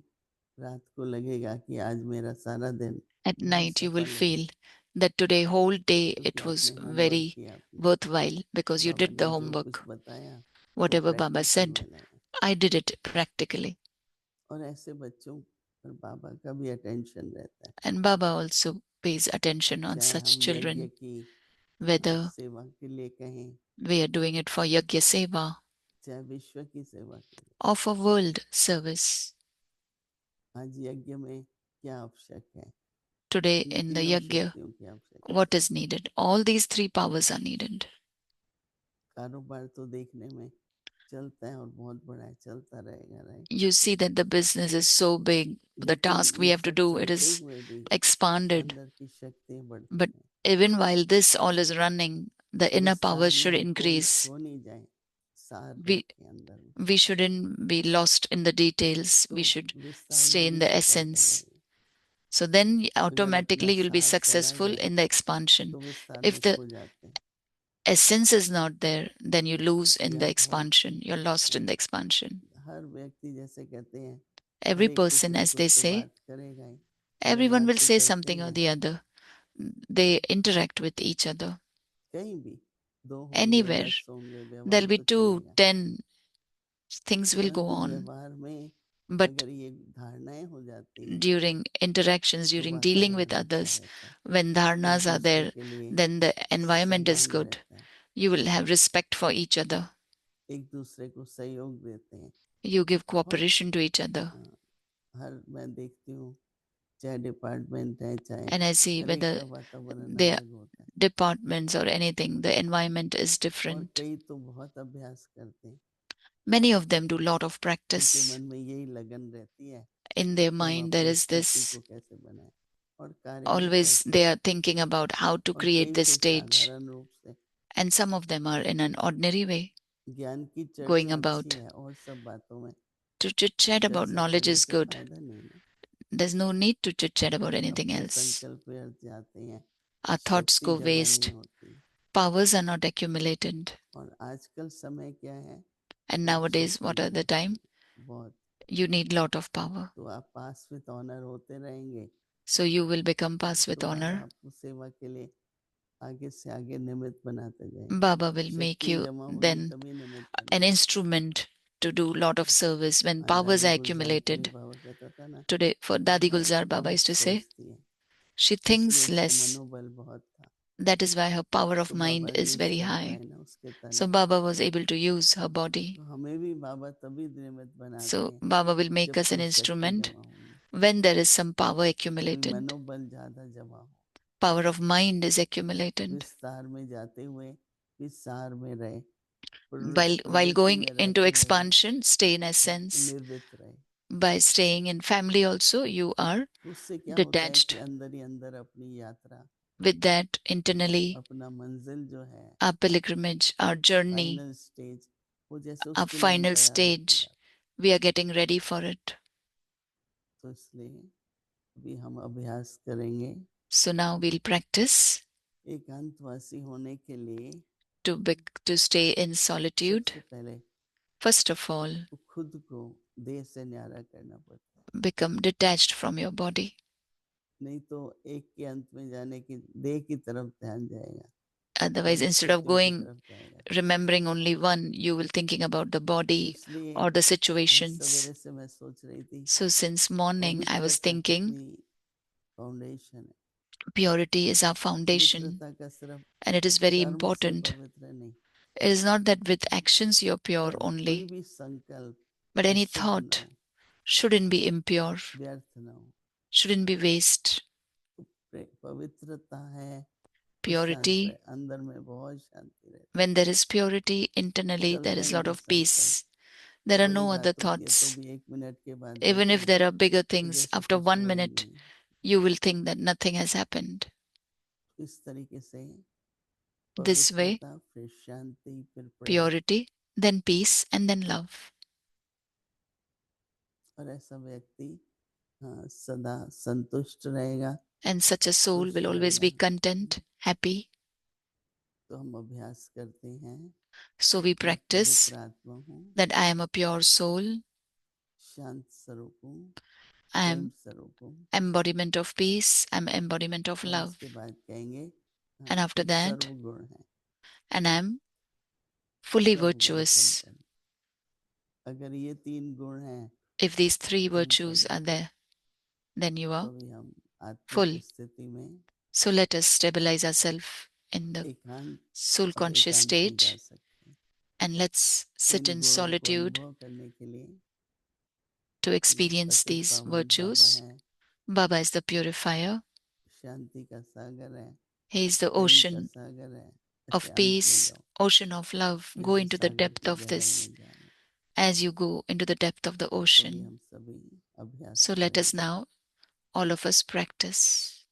Speaker 2: रात को लगेगा कि आज मेरा सारा दिन
Speaker 1: At
Speaker 2: बहुत
Speaker 1: night, you will
Speaker 2: सफल है,
Speaker 1: feel that today, whole day,
Speaker 2: क्योंकि
Speaker 1: it was
Speaker 2: आपने होमवर्क
Speaker 1: very
Speaker 2: किया अपना।
Speaker 1: worthwhile because you
Speaker 2: Baba
Speaker 1: did
Speaker 2: ने
Speaker 1: the
Speaker 2: जो कुछ
Speaker 1: homework.
Speaker 2: बताया वो
Speaker 1: Whatever Baba
Speaker 2: प्रैक्टिकल
Speaker 1: said,
Speaker 2: में लाया,
Speaker 1: I did it practically.
Speaker 2: और ऐसे बच्चों पर बाबा का भी अटेंशन रहता है।
Speaker 1: And Baba also pays attention on
Speaker 2: चाहे
Speaker 1: such
Speaker 2: हम यज्ञ
Speaker 1: children,
Speaker 2: की
Speaker 1: whether
Speaker 2: सेवा के लिए कहें,
Speaker 1: we are doing it for Yagya Seva
Speaker 2: चाहे विश्व की सेवा के लिए।
Speaker 1: or for world service.
Speaker 2: आज यज्ञ में क्या आवश्यक है?
Speaker 1: today
Speaker 2: इन
Speaker 1: in the
Speaker 2: तीनों
Speaker 1: yajna,
Speaker 2: शक्तियों की आवश्यकता है।
Speaker 1: what is needed? All these three powers are needed.
Speaker 2: कारोबार तो देखने में चलता है और बहुत बड़ा है, चलता रहेगा, right?
Speaker 1: You see that the business is so big, the
Speaker 2: लेकिन
Speaker 1: task we
Speaker 2: ये
Speaker 1: have to
Speaker 2: सब
Speaker 1: do, it
Speaker 2: चलते
Speaker 1: is
Speaker 2: हुए भी
Speaker 1: expanded.
Speaker 2: अंदर की शक्तियां बढ़ती
Speaker 1: But
Speaker 2: हैं।
Speaker 1: even while this all is running, the inner
Speaker 2: विस्तार
Speaker 1: powers should
Speaker 2: में
Speaker 1: increase.
Speaker 2: खो नहीं जाए, सार
Speaker 1: We
Speaker 2: रखें अंदर में,
Speaker 1: we shouldn't be lost in the details.
Speaker 2: तो
Speaker 1: We should
Speaker 2: विस्तार में
Speaker 1: stay in
Speaker 2: भी
Speaker 1: the
Speaker 2: सफलता
Speaker 1: essence.
Speaker 2: रहेगी।
Speaker 1: So then
Speaker 2: अगर अपना
Speaker 1: automatically you'll be
Speaker 2: सार चला
Speaker 1: successful
Speaker 2: जाए
Speaker 1: in the expansion.
Speaker 2: तो विस्तार
Speaker 1: If
Speaker 2: में
Speaker 1: the
Speaker 2: खो जाते हैं।
Speaker 1: essence is not there, then you lose in
Speaker 2: यह
Speaker 1: the
Speaker 2: बहुत
Speaker 1: expansion. You're lost in the expansion.
Speaker 2: हर व्यक्ति जैसे कहते हैं,
Speaker 1: Every
Speaker 2: हर एक कुछ
Speaker 1: person,
Speaker 2: ना
Speaker 1: as
Speaker 2: कुछ
Speaker 1: they
Speaker 2: तो
Speaker 1: say,
Speaker 2: बात करेगा ही,
Speaker 1: everyone
Speaker 2: व्यवहार
Speaker 1: will
Speaker 2: तो
Speaker 1: say
Speaker 2: करते
Speaker 1: something
Speaker 2: ही
Speaker 1: or
Speaker 2: हैं।
Speaker 1: the other. They interact with each other.
Speaker 2: कहीं भी दो होंगे,
Speaker 1: Anywhere,
Speaker 2: 10 होंगे, व्यवहार
Speaker 1: there'll be
Speaker 2: तो
Speaker 1: 2,
Speaker 2: चलेगा।
Speaker 1: 10 things will go
Speaker 2: परंतु
Speaker 1: on.
Speaker 2: व्यवहार में
Speaker 1: But
Speaker 2: अगर ये धारणाएं हो जाती हैं
Speaker 1: during interactions,
Speaker 2: तो
Speaker 1: during dealing with
Speaker 2: वातावरण अच्छा
Speaker 1: others,
Speaker 2: रहता है,
Speaker 1: when
Speaker 2: एक
Speaker 1: dharnas are
Speaker 2: दूसरे
Speaker 1: there,
Speaker 2: के लिए
Speaker 1: then the environment is
Speaker 2: सम्मान
Speaker 1: good.
Speaker 2: रहता है,
Speaker 1: You will have respect for each other.
Speaker 2: एक दूसरे को सहयोग देते हैं।
Speaker 1: You give
Speaker 2: और
Speaker 1: cooperation to each other.
Speaker 2: हर मैं देखती हूँ, चाहे डिपार्टमेंट है, चाहे
Speaker 1: And I see
Speaker 2: हर एक
Speaker 1: whether
Speaker 2: का वातावरण
Speaker 1: their
Speaker 2: अलग होता है।
Speaker 1: departments or anything, the environment is
Speaker 2: और
Speaker 1: different.
Speaker 2: कई तो बहुत अभ्यास करते हैं,
Speaker 1: Many of them do lot of
Speaker 2: उनके
Speaker 1: practice.
Speaker 2: मन में यही लगन रहती है
Speaker 1: In their
Speaker 2: कि हम
Speaker 1: mind, there
Speaker 2: अपनी
Speaker 1: is
Speaker 2: स्थिति
Speaker 1: this,
Speaker 2: को कैसे बनाएं और कार्य भी
Speaker 1: always
Speaker 2: करते
Speaker 1: they
Speaker 2: हैं।
Speaker 1: are thinking about how to
Speaker 2: और
Speaker 1: create
Speaker 2: कई
Speaker 1: this
Speaker 2: तो
Speaker 1: stage.
Speaker 2: साधारण रूप से
Speaker 1: And some of them are in an ordinary way,
Speaker 2: ज्ञान की
Speaker 1: going
Speaker 2: चर्चा अच्छी
Speaker 1: about.
Speaker 2: है, और सब बातों में
Speaker 1: To chit chat about
Speaker 2: चर्चा
Speaker 1: knowledge
Speaker 2: करने
Speaker 1: is
Speaker 2: से
Speaker 1: good.
Speaker 2: फायदा नहीं है।
Speaker 1: There's no need to chit chat about anything
Speaker 2: अपने
Speaker 1: else.
Speaker 2: संकल्प व्यर्थ जाते हैं,
Speaker 1: Our thoughts
Speaker 2: शक्ति
Speaker 1: go
Speaker 2: जमा
Speaker 1: waste.
Speaker 2: नहीं होती।
Speaker 1: Powers are not accumulated.
Speaker 2: और आजकल समय क्या है,
Speaker 1: And nowadays,
Speaker 2: शक्ति
Speaker 1: what are
Speaker 2: की
Speaker 1: the time?
Speaker 2: बहुत,
Speaker 1: You need lot of power.
Speaker 2: तो आप पास विद ऑनर होते रहेंगे,
Speaker 1: So you will become pass with
Speaker 2: तो बाबा
Speaker 1: honor.
Speaker 2: आपको सेवा के लिए आगे से आगे निमित्त बनाते जाएंगे।
Speaker 1: Baba will make
Speaker 2: शक्तियाँ
Speaker 1: you
Speaker 2: जमा होंगी
Speaker 1: then
Speaker 2: तभी निमित्त
Speaker 1: an
Speaker 2: बनेंगे।
Speaker 1: instrument to do lot of service when
Speaker 2: हाँ,
Speaker 1: powers
Speaker 2: दादी
Speaker 1: are
Speaker 2: गुलजार के लिए
Speaker 1: accumulated.
Speaker 2: बाबा कहता था ना,
Speaker 1: Today, for Dadi
Speaker 2: बहुत
Speaker 1: Gulzar, Baba
Speaker 2: बहुत
Speaker 1: used to say,
Speaker 2: सोचती है,
Speaker 1: she
Speaker 2: इसलिए
Speaker 1: thinks
Speaker 2: उसका
Speaker 1: less.
Speaker 2: मनोबल बहुत था।
Speaker 1: That is why her power of
Speaker 2: तो
Speaker 1: mind
Speaker 2: Baba
Speaker 1: is
Speaker 2: use
Speaker 1: very
Speaker 2: कर
Speaker 1: high.
Speaker 2: पाए ना उसके तन
Speaker 1: So
Speaker 2: को।
Speaker 1: Baba was able to use her body.
Speaker 2: तो हमें भी बाबा तभी निमित्त बनाते
Speaker 1: So
Speaker 2: हैं
Speaker 1: Baba will make
Speaker 2: जब
Speaker 1: us an
Speaker 2: कोई शक्ति
Speaker 1: instrument
Speaker 2: जमा होगी,
Speaker 1: when there is some power
Speaker 2: कोई
Speaker 1: accumulated.
Speaker 2: मनोबल ज्यादा जमा हो,
Speaker 1: Power of mind is accumulated.
Speaker 2: विस्तार में जाते हुए विस्तार में रहे,
Speaker 1: While
Speaker 2: प्रवृत्ति
Speaker 1: going
Speaker 2: में
Speaker 1: into
Speaker 2: रहते हुए
Speaker 1: expansion, stay in essence.
Speaker 2: निर्वित रहे।
Speaker 1: By staying in family also, you are
Speaker 2: उससे क्या होता है
Speaker 1: detached.
Speaker 2: कि अंदर ही अंदर अपनी यात्रा,
Speaker 1: With that, internally,
Speaker 2: अपना मंजिल जो है,
Speaker 1: our pilgrimage, our journey,
Speaker 2: final stage, वो जैसे
Speaker 1: our
Speaker 2: उसके लिए हम
Speaker 1: final
Speaker 2: तैयार होते
Speaker 1: stage,
Speaker 2: जाते
Speaker 1: we are getting ready for it.
Speaker 2: हैं। तो इसलिए अभी हम अभ्यास करेंगे
Speaker 1: So now we'll practice
Speaker 2: एकांतवासी होने के लिए।
Speaker 1: to stay in solitude.
Speaker 2: सबसे पहले
Speaker 1: First of all,
Speaker 2: तो खुद को देह से न्यारा करना पड़ता है,
Speaker 1: become detached from your body.
Speaker 2: नहीं तो एक के अंत में जाने की देह की तरफ ध्यान जाएगा,
Speaker 1: Otherwise, instead of
Speaker 2: परिस्थितियों की
Speaker 1: going
Speaker 2: तरफ जाएगा।
Speaker 1: remembering only one, you will thinking about the body
Speaker 2: इसलिए
Speaker 1: or the
Speaker 2: आज
Speaker 1: situations.
Speaker 2: सवेरे से मैं सोच रही थी,
Speaker 1: So since morning, I was
Speaker 2: पवित्रता
Speaker 1: thinking
Speaker 2: कितनी फाउंडेशन है।
Speaker 1: purity is our foundation,
Speaker 2: पवित्रता का सिर्फ
Speaker 1: and it is very
Speaker 2: कर्म से
Speaker 1: important.
Speaker 2: पवित्र नहीं,
Speaker 1: It is not that with actions you're pure
Speaker 2: पर कोई
Speaker 1: only,
Speaker 2: भी संकल्प
Speaker 1: but any
Speaker 2: अशुद्ध
Speaker 1: thought
Speaker 2: ना हो,
Speaker 1: shouldn't be impure,
Speaker 2: व्यर्थ ना हो।
Speaker 1: shouldn't be waste.
Speaker 2: तो पवित्रता है तो शांत
Speaker 1: Purity,
Speaker 2: रहे, अंदर में बहुत शांति रहती
Speaker 1: when there is purity internally, there
Speaker 2: चलते
Speaker 1: is
Speaker 2: ही
Speaker 1: lot
Speaker 2: नहीं
Speaker 1: of
Speaker 2: संकल्प,
Speaker 1: peace. There are
Speaker 2: बड़ी
Speaker 1: no other
Speaker 2: बात होती है तो
Speaker 1: thoughts.
Speaker 2: भी 1 मिनट के बाद
Speaker 1: Even if
Speaker 2: देखें
Speaker 1: there are bigger
Speaker 2: तो
Speaker 1: things,
Speaker 2: जैसे
Speaker 1: after
Speaker 2: कुछ
Speaker 1: 1
Speaker 2: हुआ ही
Speaker 1: minute,
Speaker 2: नहीं।
Speaker 1: you will think that nothing has happened.
Speaker 2: इस तरीके से
Speaker 1: This way,
Speaker 2: पवित्रता, फिर शांति, फिर प्रेम,
Speaker 1: purity, then peace, and then love.
Speaker 2: और ऐसा व्यक्ति सदा संतुष्ट रहेगा।
Speaker 1: And such a soul will always be content, happy.
Speaker 2: तो हम अभ्यास करते हैं,
Speaker 1: So we
Speaker 2: मैं
Speaker 1: practice
Speaker 2: पवित्र आत्मा हूँ,
Speaker 1: that I am a pure soul,
Speaker 2: शांत स्वरूप हूँ,
Speaker 1: I
Speaker 2: प्रेम
Speaker 1: am
Speaker 2: स्वरूप हूँ।
Speaker 1: embodiment of peace, I am embodiment of
Speaker 2: और
Speaker 1: love,
Speaker 2: इसके बाद कहेंगे
Speaker 1: and after that,
Speaker 2: सर्वगुण है,
Speaker 1: and I am fully
Speaker 2: सर्वगुण
Speaker 1: virtuous.
Speaker 2: संपन्न। अगर ये 3 गुण हैं
Speaker 1: If these 3 virtues
Speaker 2: संपन्न,
Speaker 1: are there, then you
Speaker 2: तो
Speaker 1: are
Speaker 2: भी हम
Speaker 1: full.
Speaker 2: आत्मिक स्थिति में
Speaker 1: So let us stabilize ourselves in the
Speaker 2: एकांत
Speaker 1: soul
Speaker 2: और
Speaker 1: conscious
Speaker 2: एकांत में
Speaker 1: state,
Speaker 2: जा सकते हैं।
Speaker 1: and let's sit
Speaker 2: in
Speaker 1: in
Speaker 2: गुणों को
Speaker 1: solitude
Speaker 2: अनुभव करने के लिए
Speaker 1: to experience
Speaker 2: पतित
Speaker 1: these
Speaker 2: पावन बाबा
Speaker 1: virtues.
Speaker 2: हैं,
Speaker 1: Baba is the purifier,
Speaker 2: शांति का सागर है,
Speaker 1: He is the
Speaker 2: प्रेम का
Speaker 1: ocean
Speaker 2: सागर है,
Speaker 1: of
Speaker 2: ऐसे अंत में
Speaker 1: peace,
Speaker 2: जाओ,
Speaker 1: ocean of love. Go
Speaker 2: जैसे
Speaker 1: into the
Speaker 2: सागर
Speaker 1: depth
Speaker 2: की
Speaker 1: of
Speaker 2: गहराई
Speaker 1: this
Speaker 2: में जाना।
Speaker 1: as you go into the depth of the
Speaker 2: तो भी
Speaker 1: ocean.
Speaker 2: हम सभी अभ्यास
Speaker 1: So let us
Speaker 2: करेंगे।
Speaker 1: now, all of us, practice.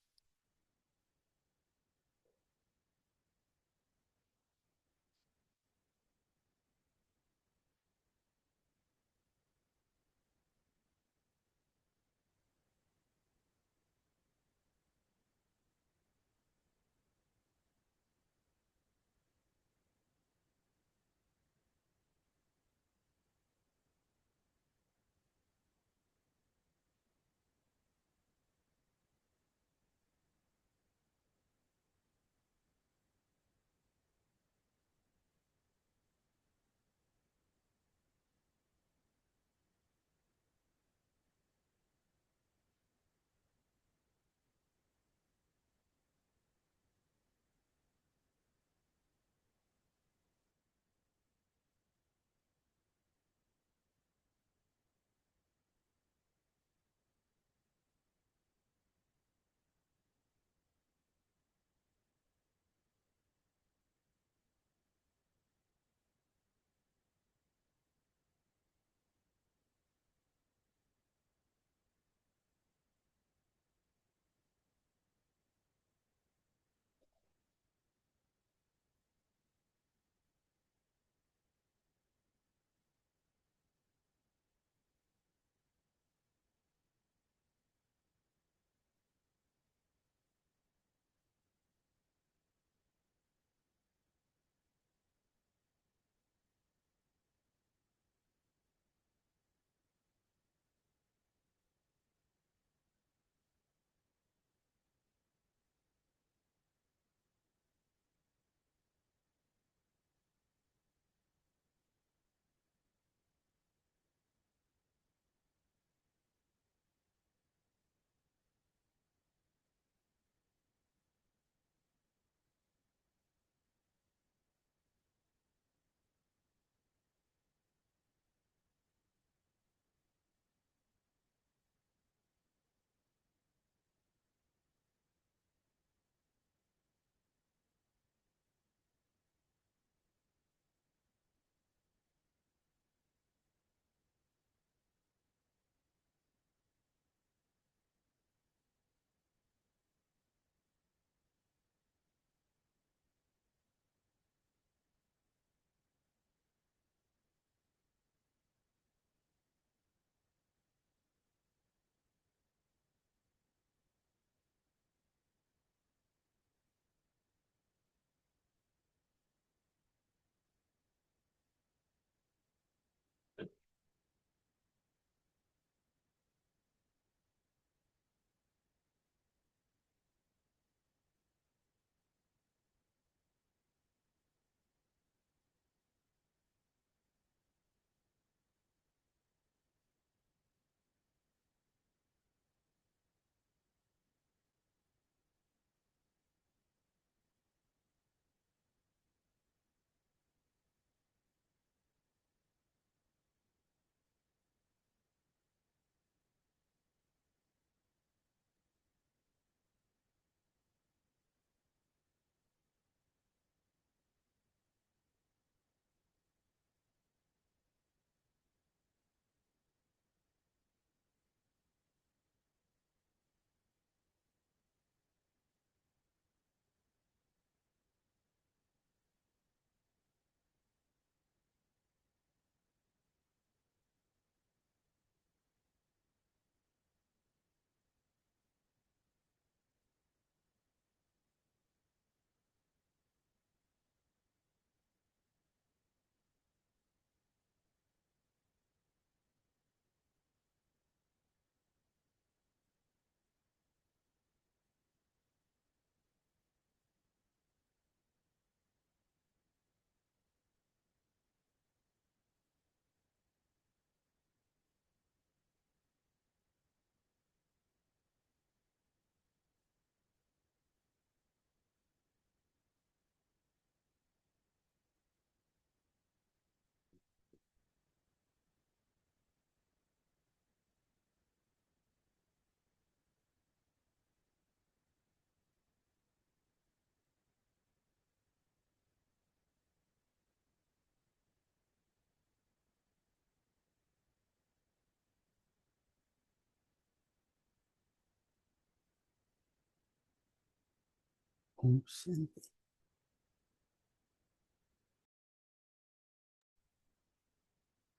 Speaker 2: Om Shanti.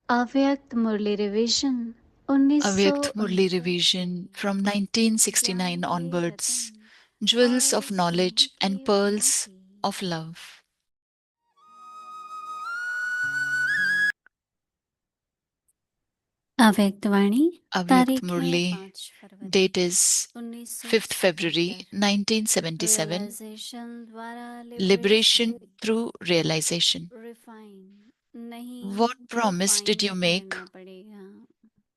Speaker 3: अव्यक्त मुरली revision 1900
Speaker 1: Avyakt Murli revision from 1969 onwards. Jewels of knowledge and pearls of love.
Speaker 3: अव्यक्त वाणी
Speaker 1: Avyakt
Speaker 3: तारीख है
Speaker 1: Murli,
Speaker 3: 5 फरवरी
Speaker 1: date is 5th
Speaker 3: 1977
Speaker 1: February 1977.
Speaker 3: Realization द्वारा
Speaker 1: Liberation through realization.
Speaker 3: रिफाइन नहीं
Speaker 1: What
Speaker 3: तो
Speaker 1: promise
Speaker 3: fine
Speaker 1: did you make
Speaker 3: करना पड़ेगा,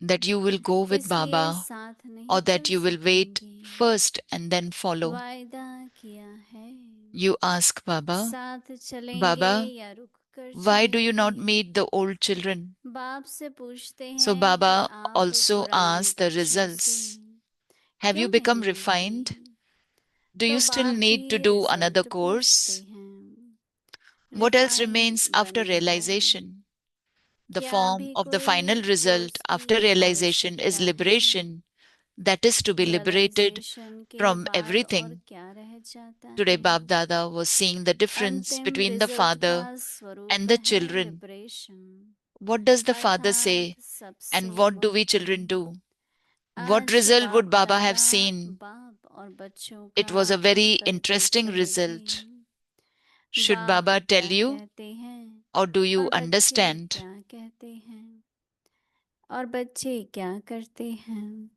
Speaker 1: that you will go with
Speaker 3: इसलिए
Speaker 1: Baba,
Speaker 3: साथ नहीं
Speaker 1: or that
Speaker 3: चल
Speaker 1: you will wait
Speaker 3: सकेंगे।
Speaker 1: first and then follow?
Speaker 3: वायदा किया है
Speaker 1: You ask Baba,
Speaker 3: साथ चलेंगे
Speaker 1: Baba,
Speaker 3: या रुक कर
Speaker 1: why do you not
Speaker 3: चलेंगे।
Speaker 1: meet the old children?
Speaker 3: बाप से पूछते
Speaker 1: So
Speaker 3: हैं कि
Speaker 1: Baba
Speaker 3: आप
Speaker 1: also
Speaker 3: पुराने
Speaker 1: asks the
Speaker 3: बच्चों से
Speaker 1: results. Have you
Speaker 3: क्यों
Speaker 1: become
Speaker 3: नहीं
Speaker 1: refined?
Speaker 3: मिलते?
Speaker 1: Do
Speaker 3: तो
Speaker 1: you still
Speaker 3: बाप
Speaker 1: need to
Speaker 3: भी
Speaker 1: do
Speaker 3: रिजल्ट
Speaker 1: another
Speaker 3: पूछते
Speaker 1: course?
Speaker 3: हैं।
Speaker 1: What else
Speaker 3: refine
Speaker 1: remains after
Speaker 3: बने हो,
Speaker 1: realization? The
Speaker 3: क्या
Speaker 1: form
Speaker 3: भी
Speaker 1: of the
Speaker 3: कोई
Speaker 1: final result
Speaker 3: कोर्स
Speaker 1: after
Speaker 3: की
Speaker 1: realization is
Speaker 3: आवश्यकता है।
Speaker 1: liberation, that is to be liberated
Speaker 3: realization के
Speaker 1: from
Speaker 3: बाद और
Speaker 1: everything.
Speaker 3: क्या रह जाता
Speaker 1: Today,
Speaker 3: है।
Speaker 1: Bab Dada was seeing the difference
Speaker 3: अंतिम
Speaker 1: between the
Speaker 3: रिजल्ट का
Speaker 1: father
Speaker 3: स्वरूप
Speaker 1: and the
Speaker 3: है
Speaker 1: children.
Speaker 3: Liberation,
Speaker 1: What does the father
Speaker 3: अर्थात
Speaker 1: say,
Speaker 3: सबसे
Speaker 1: and what do we
Speaker 3: मुक्त।
Speaker 1: children do? What
Speaker 3: आज
Speaker 1: result
Speaker 3: बाप
Speaker 1: would Baba have
Speaker 3: दादा
Speaker 1: seen?
Speaker 3: बाप और बच्चों
Speaker 1: It
Speaker 3: का
Speaker 1: was a very
Speaker 3: अंतर
Speaker 1: interesting
Speaker 3: करते
Speaker 1: result.
Speaker 3: थे।
Speaker 1: Should
Speaker 3: बाप
Speaker 1: Baba tell
Speaker 3: क्या
Speaker 1: you,
Speaker 3: कहते हैं
Speaker 1: or do you
Speaker 3: और बच्चे
Speaker 1: understand?
Speaker 3: क्या कहते हैं और बच्चे क्या करते हैं,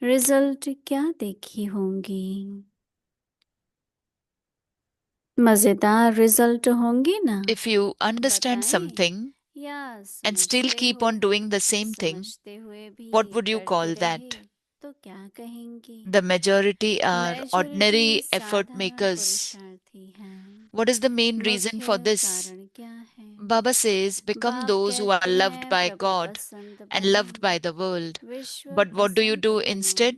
Speaker 3: रिजल्ट क्या देखी होंगी। मजेदार रिजल्ट होंगी ना।
Speaker 1: If you understand
Speaker 3: बताएं
Speaker 1: something
Speaker 3: या
Speaker 1: and still
Speaker 3: समझते
Speaker 1: keep
Speaker 3: हो,
Speaker 1: on doing the same thing,
Speaker 3: समझते हुए भी
Speaker 1: what would you
Speaker 3: करते
Speaker 1: call
Speaker 3: रहे
Speaker 1: that?
Speaker 3: तो क्या कहेंगी।
Speaker 1: The majority are
Speaker 3: majority
Speaker 1: ordinary effort
Speaker 3: साधारण
Speaker 1: makers.
Speaker 3: पुरुषार्थी हैं।
Speaker 1: What is the main reason for
Speaker 3: मुख्य
Speaker 1: this?
Speaker 3: कारण क्या है।
Speaker 1: Baba says, become
Speaker 3: बाप
Speaker 1: those who are
Speaker 3: कहते
Speaker 1: loved
Speaker 3: हैं
Speaker 1: by
Speaker 3: प्रभु
Speaker 1: God
Speaker 3: पसंद
Speaker 1: and
Speaker 3: बनो,
Speaker 1: loved by the world.
Speaker 3: विश्व
Speaker 1: But what do you
Speaker 3: पसंद
Speaker 1: do
Speaker 3: बनो।
Speaker 1: instead?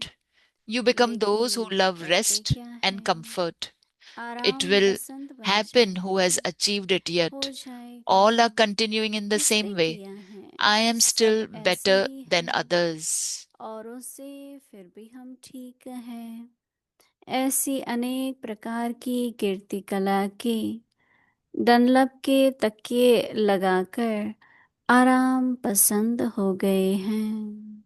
Speaker 1: You become those who
Speaker 3: लेकिन
Speaker 1: love
Speaker 3: करते
Speaker 1: rest
Speaker 3: क्या है,
Speaker 1: and comfort. It
Speaker 3: आराम
Speaker 1: will
Speaker 3: पसंद बन
Speaker 1: happen who has
Speaker 3: जाते
Speaker 1: achieved it
Speaker 3: हो
Speaker 1: yet.
Speaker 3: जाएगा।
Speaker 1: All are continuing in the
Speaker 3: किसने
Speaker 1: same way.
Speaker 3: किया है,
Speaker 1: I am
Speaker 3: सब
Speaker 1: still
Speaker 3: ऐसे
Speaker 1: better
Speaker 3: ही
Speaker 1: than
Speaker 3: हैं,
Speaker 1: others.
Speaker 3: औरों से फिर भी हम ठीक हैं। ऐसी अनेक प्रकार की कीर्ति कला की डनलप के तकिए लगाकर आराम पसंद हो गए हैं।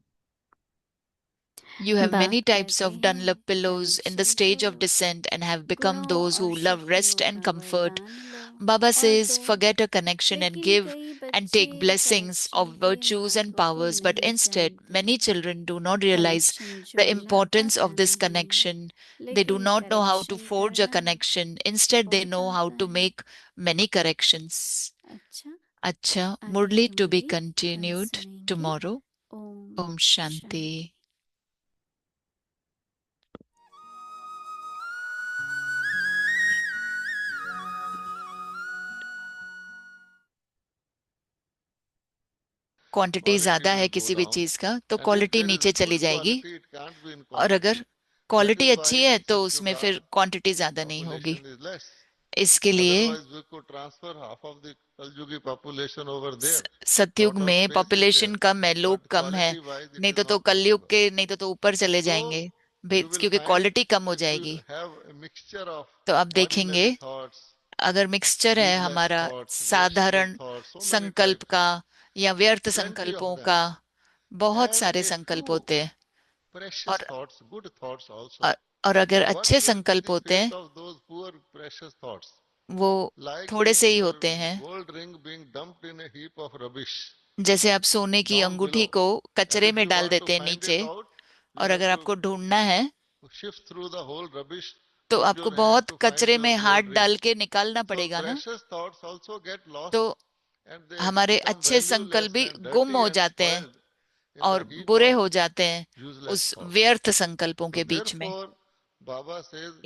Speaker 1: You have
Speaker 3: बाप
Speaker 1: many types
Speaker 3: कहते
Speaker 1: of
Speaker 3: हैं
Speaker 1: Dunlop pillows in the
Speaker 3: connection
Speaker 1: stage of
Speaker 3: जोड़ो,
Speaker 1: descent and have become
Speaker 3: गुणों
Speaker 1: those who
Speaker 3: और
Speaker 1: love rest
Speaker 3: शक्तियों
Speaker 1: and
Speaker 3: का
Speaker 1: comfort.
Speaker 3: वरदान लो
Speaker 1: Baba
Speaker 3: और
Speaker 1: says,
Speaker 3: दो।
Speaker 1: forget a connection and
Speaker 3: लेकिन
Speaker 1: give
Speaker 3: कई
Speaker 1: and take
Speaker 3: बच्चे
Speaker 1: blessings
Speaker 3: कनेक्शन
Speaker 1: of
Speaker 3: के
Speaker 1: virtues and
Speaker 3: महत्व को
Speaker 1: powers, but
Speaker 3: नहीं
Speaker 1: instead, many
Speaker 3: जानते।
Speaker 1: children do not realize
Speaker 3: connection
Speaker 1: the
Speaker 3: जोड़ना
Speaker 1: importance of
Speaker 3: आता
Speaker 1: this
Speaker 3: नहीं,
Speaker 1: connection. They do
Speaker 3: लेकिन
Speaker 1: not know how to
Speaker 3: correction
Speaker 1: forge a
Speaker 3: करना
Speaker 1: connection. Instead, they
Speaker 3: बहुत
Speaker 1: know how
Speaker 3: आता
Speaker 1: to
Speaker 3: है।
Speaker 1: make many corrections.
Speaker 3: अच्छा,
Speaker 1: Acha,
Speaker 3: आगे
Speaker 1: Murli
Speaker 3: की
Speaker 1: to be
Speaker 3: मुरली कल
Speaker 1: continued
Speaker 3: सुनेंगे।
Speaker 1: tomorrow.
Speaker 3: ओम
Speaker 1: Om
Speaker 3: शांति।
Speaker 1: Shanti. क्वांटिटी ज्यादा है किसी भी चीज का तो क्वालिटी नीचे चली जाएगी, और अगर क्वालिटी अच्छी है तो उसमें फिर क्वांटिटी ज्यादा नहीं होगी। इसके लिए सतयुग में पॉपुलेशन कम है, लोग कम है, नहीं तो कलयुग के नहीं तो ऊपर चले जाएंगे, क्योंकि क्वालिटी कम हो जाएगी। तो आप देखेंगे अगर मिक्सचर है हमारा साधारण संकल्प का या व्यर्थ संकल्पों का, बहुत सारे संकल्प होते हैं, और और, और अगर अच्छे संकल्प होते हैं वो थोड़े से ही होते हैं। जैसे आप सोने की अंगूठी को कचरे में डाल देते हैं नीचे, और अगर आपको ढूंढना है तो आपको बहुत कचरे में हाथ डाल के निकालना पड़ेगा ना। तो हमारे अच्छे संकल्प भी गुम हो जाते हैं और बुरे हो जाते हैं उस व्यर्थ संकल्पों के बीच में।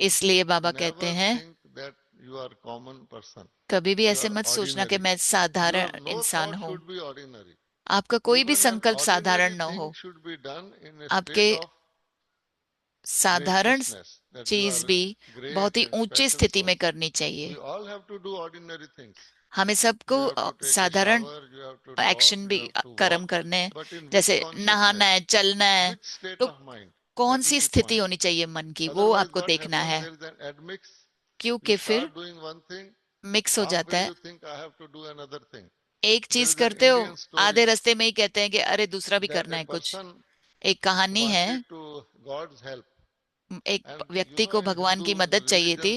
Speaker 1: इसलिए बाबा कहते हैं कभी भी ऐसे मत सोचना कि मैं साधारण इंसान हूं। आपका कोई भी संकल्प साधारण न हो, आपके साधारण चीज भी बहुत ही ऊंची स्थिति में करनी चाहिए। हमें सबको साधारण एक्शन भी कर्म करने हैं, जैसे नहाना है, चलना है, तो कौन सी स्थिति होनी चाहिए मन की, वो आपको देखना है। क्योंकि फिर मिक्स हो जाता है। एक चीज करते हो, आधे रास्ते में ही कहते हैं कि अरे दूसरा भी करना है कुछ। एक कहानी है, एक व्यक्ति को भगवान की मदद चाहिए थी।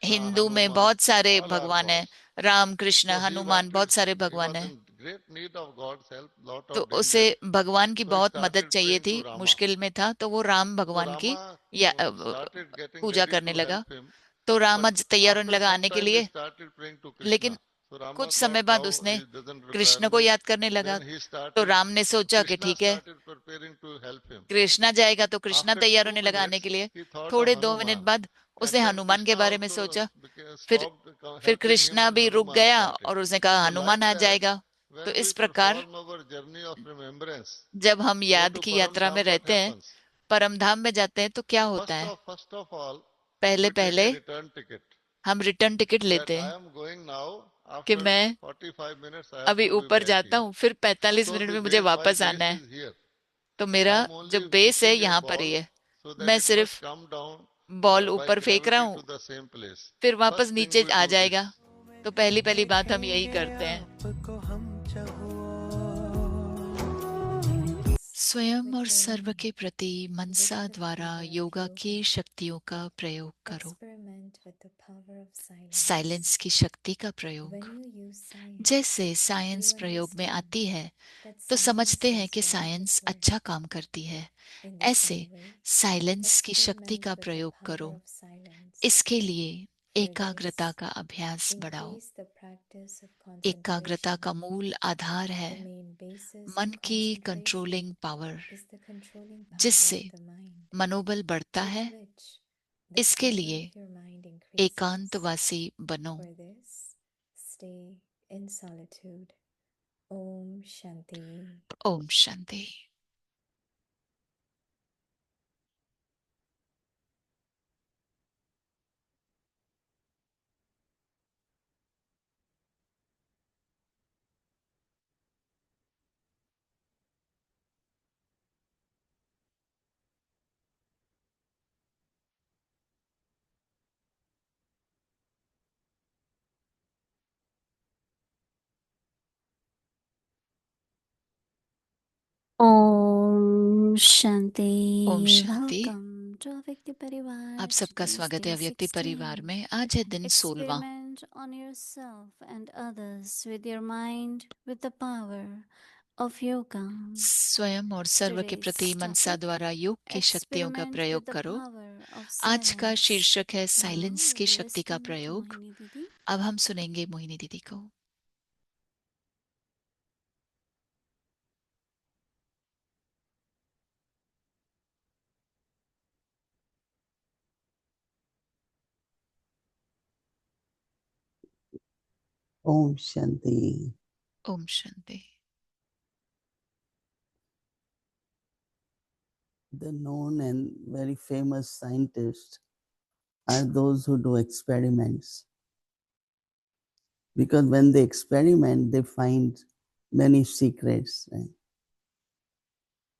Speaker 1: हिंदू में बहुत सारे भगवान हैं, राम कृष्ण हनुमान, बहुत सारे भगवान हैं। तो उसे भगवान की बहुत मदद चाहिए थी, मुश्किल में था, तो वो राम भगवान की या पूजा करने लगा। तो राम आज तैयार होने लगा आने के लिए, लेकिन कुछ समय बाद उसने कृष्ण को याद करने लगा। तो राम ने सोचा कि ठीक है, कृष्णा जाएगा, तो कृष्णा तैयार होने लगा आने के लिए। थोड़े 2 मिनट बाद उसने हनुमान के बारे में सोचा। फिर फिर कृष्णा भी रुक गया और उसने कहा हनुमान आ जाएगा। तो इस प्रकार जब हम याद की यात्रा में रहते हैं, परम धाम में जाते हैं, तो क्या होता है, पहले पहले हम रिटर्न टिकट लेते हैं कि मैं अभी ऊपर जाता हूँ, फिर 45 मिनट में मुझे वापस आना है। तो मेरा जो बेस है यहाँ पर ही है। मैं सिर्फ बॉल ऊपर फेंक रहा हूँ, फिर वापस नीचे आ जाएगा। तो पहली पहली बात हम यही करते हैं। स्वयं और सर्व के प्रति मनसा द्वारा योगा की शक्तियों का प्रयोग करो। साइलेंस की शक्ति का प्रयोग। जैसे साइंस प्रयोग में आती है तो समझते हैं कि साइंस अच्छा काम करती है, ऐसे साइलेंस की शक्ति का प्रयोग करो। इसके लिए एकाग्रता का अभ्यास बढ़ाओ। एकाग्रता का मूल आधार है मन की कंट्रोलिंग पावर, जिससे मनोबल बढ़ता है। इसके लिए एकांतवासी बनो। ओम शांति।
Speaker 3: ओम शांति।
Speaker 1: ओम शांति।
Speaker 3: वेलकम टू अव्यक्ति
Speaker 1: आप
Speaker 3: परिवार।
Speaker 1: सबका
Speaker 3: टुडे इज
Speaker 1: स्वागत है
Speaker 3: डे
Speaker 1: अव्यक्ति परिवार
Speaker 3: 16।
Speaker 1: में। आज है दिन 16वां।
Speaker 3: Experiment on yourself and others with your mind with the power of yoga.
Speaker 1: स्वयं और सर्व के
Speaker 3: Today's
Speaker 1: प्रति मनसा
Speaker 3: topic:
Speaker 1: द्वारा योग की शक्तियों का
Speaker 3: Experiment
Speaker 1: प्रयोग
Speaker 3: with the
Speaker 1: करो।
Speaker 3: power of
Speaker 1: आज का
Speaker 3: silence.
Speaker 1: शीर्षक है
Speaker 3: Now
Speaker 1: साइलेंस
Speaker 3: we
Speaker 1: की
Speaker 3: will
Speaker 1: शक्ति का
Speaker 3: listen to
Speaker 1: प्रयोग।
Speaker 3: Mohini Didi.
Speaker 1: अब हम सुनेंगे मोहिनी दीदी को।
Speaker 2: Om Shanti.
Speaker 1: Om Shanti.
Speaker 2: The known and very famous scientists are those who do experiments. Because when they experiment, they find many secrets, right?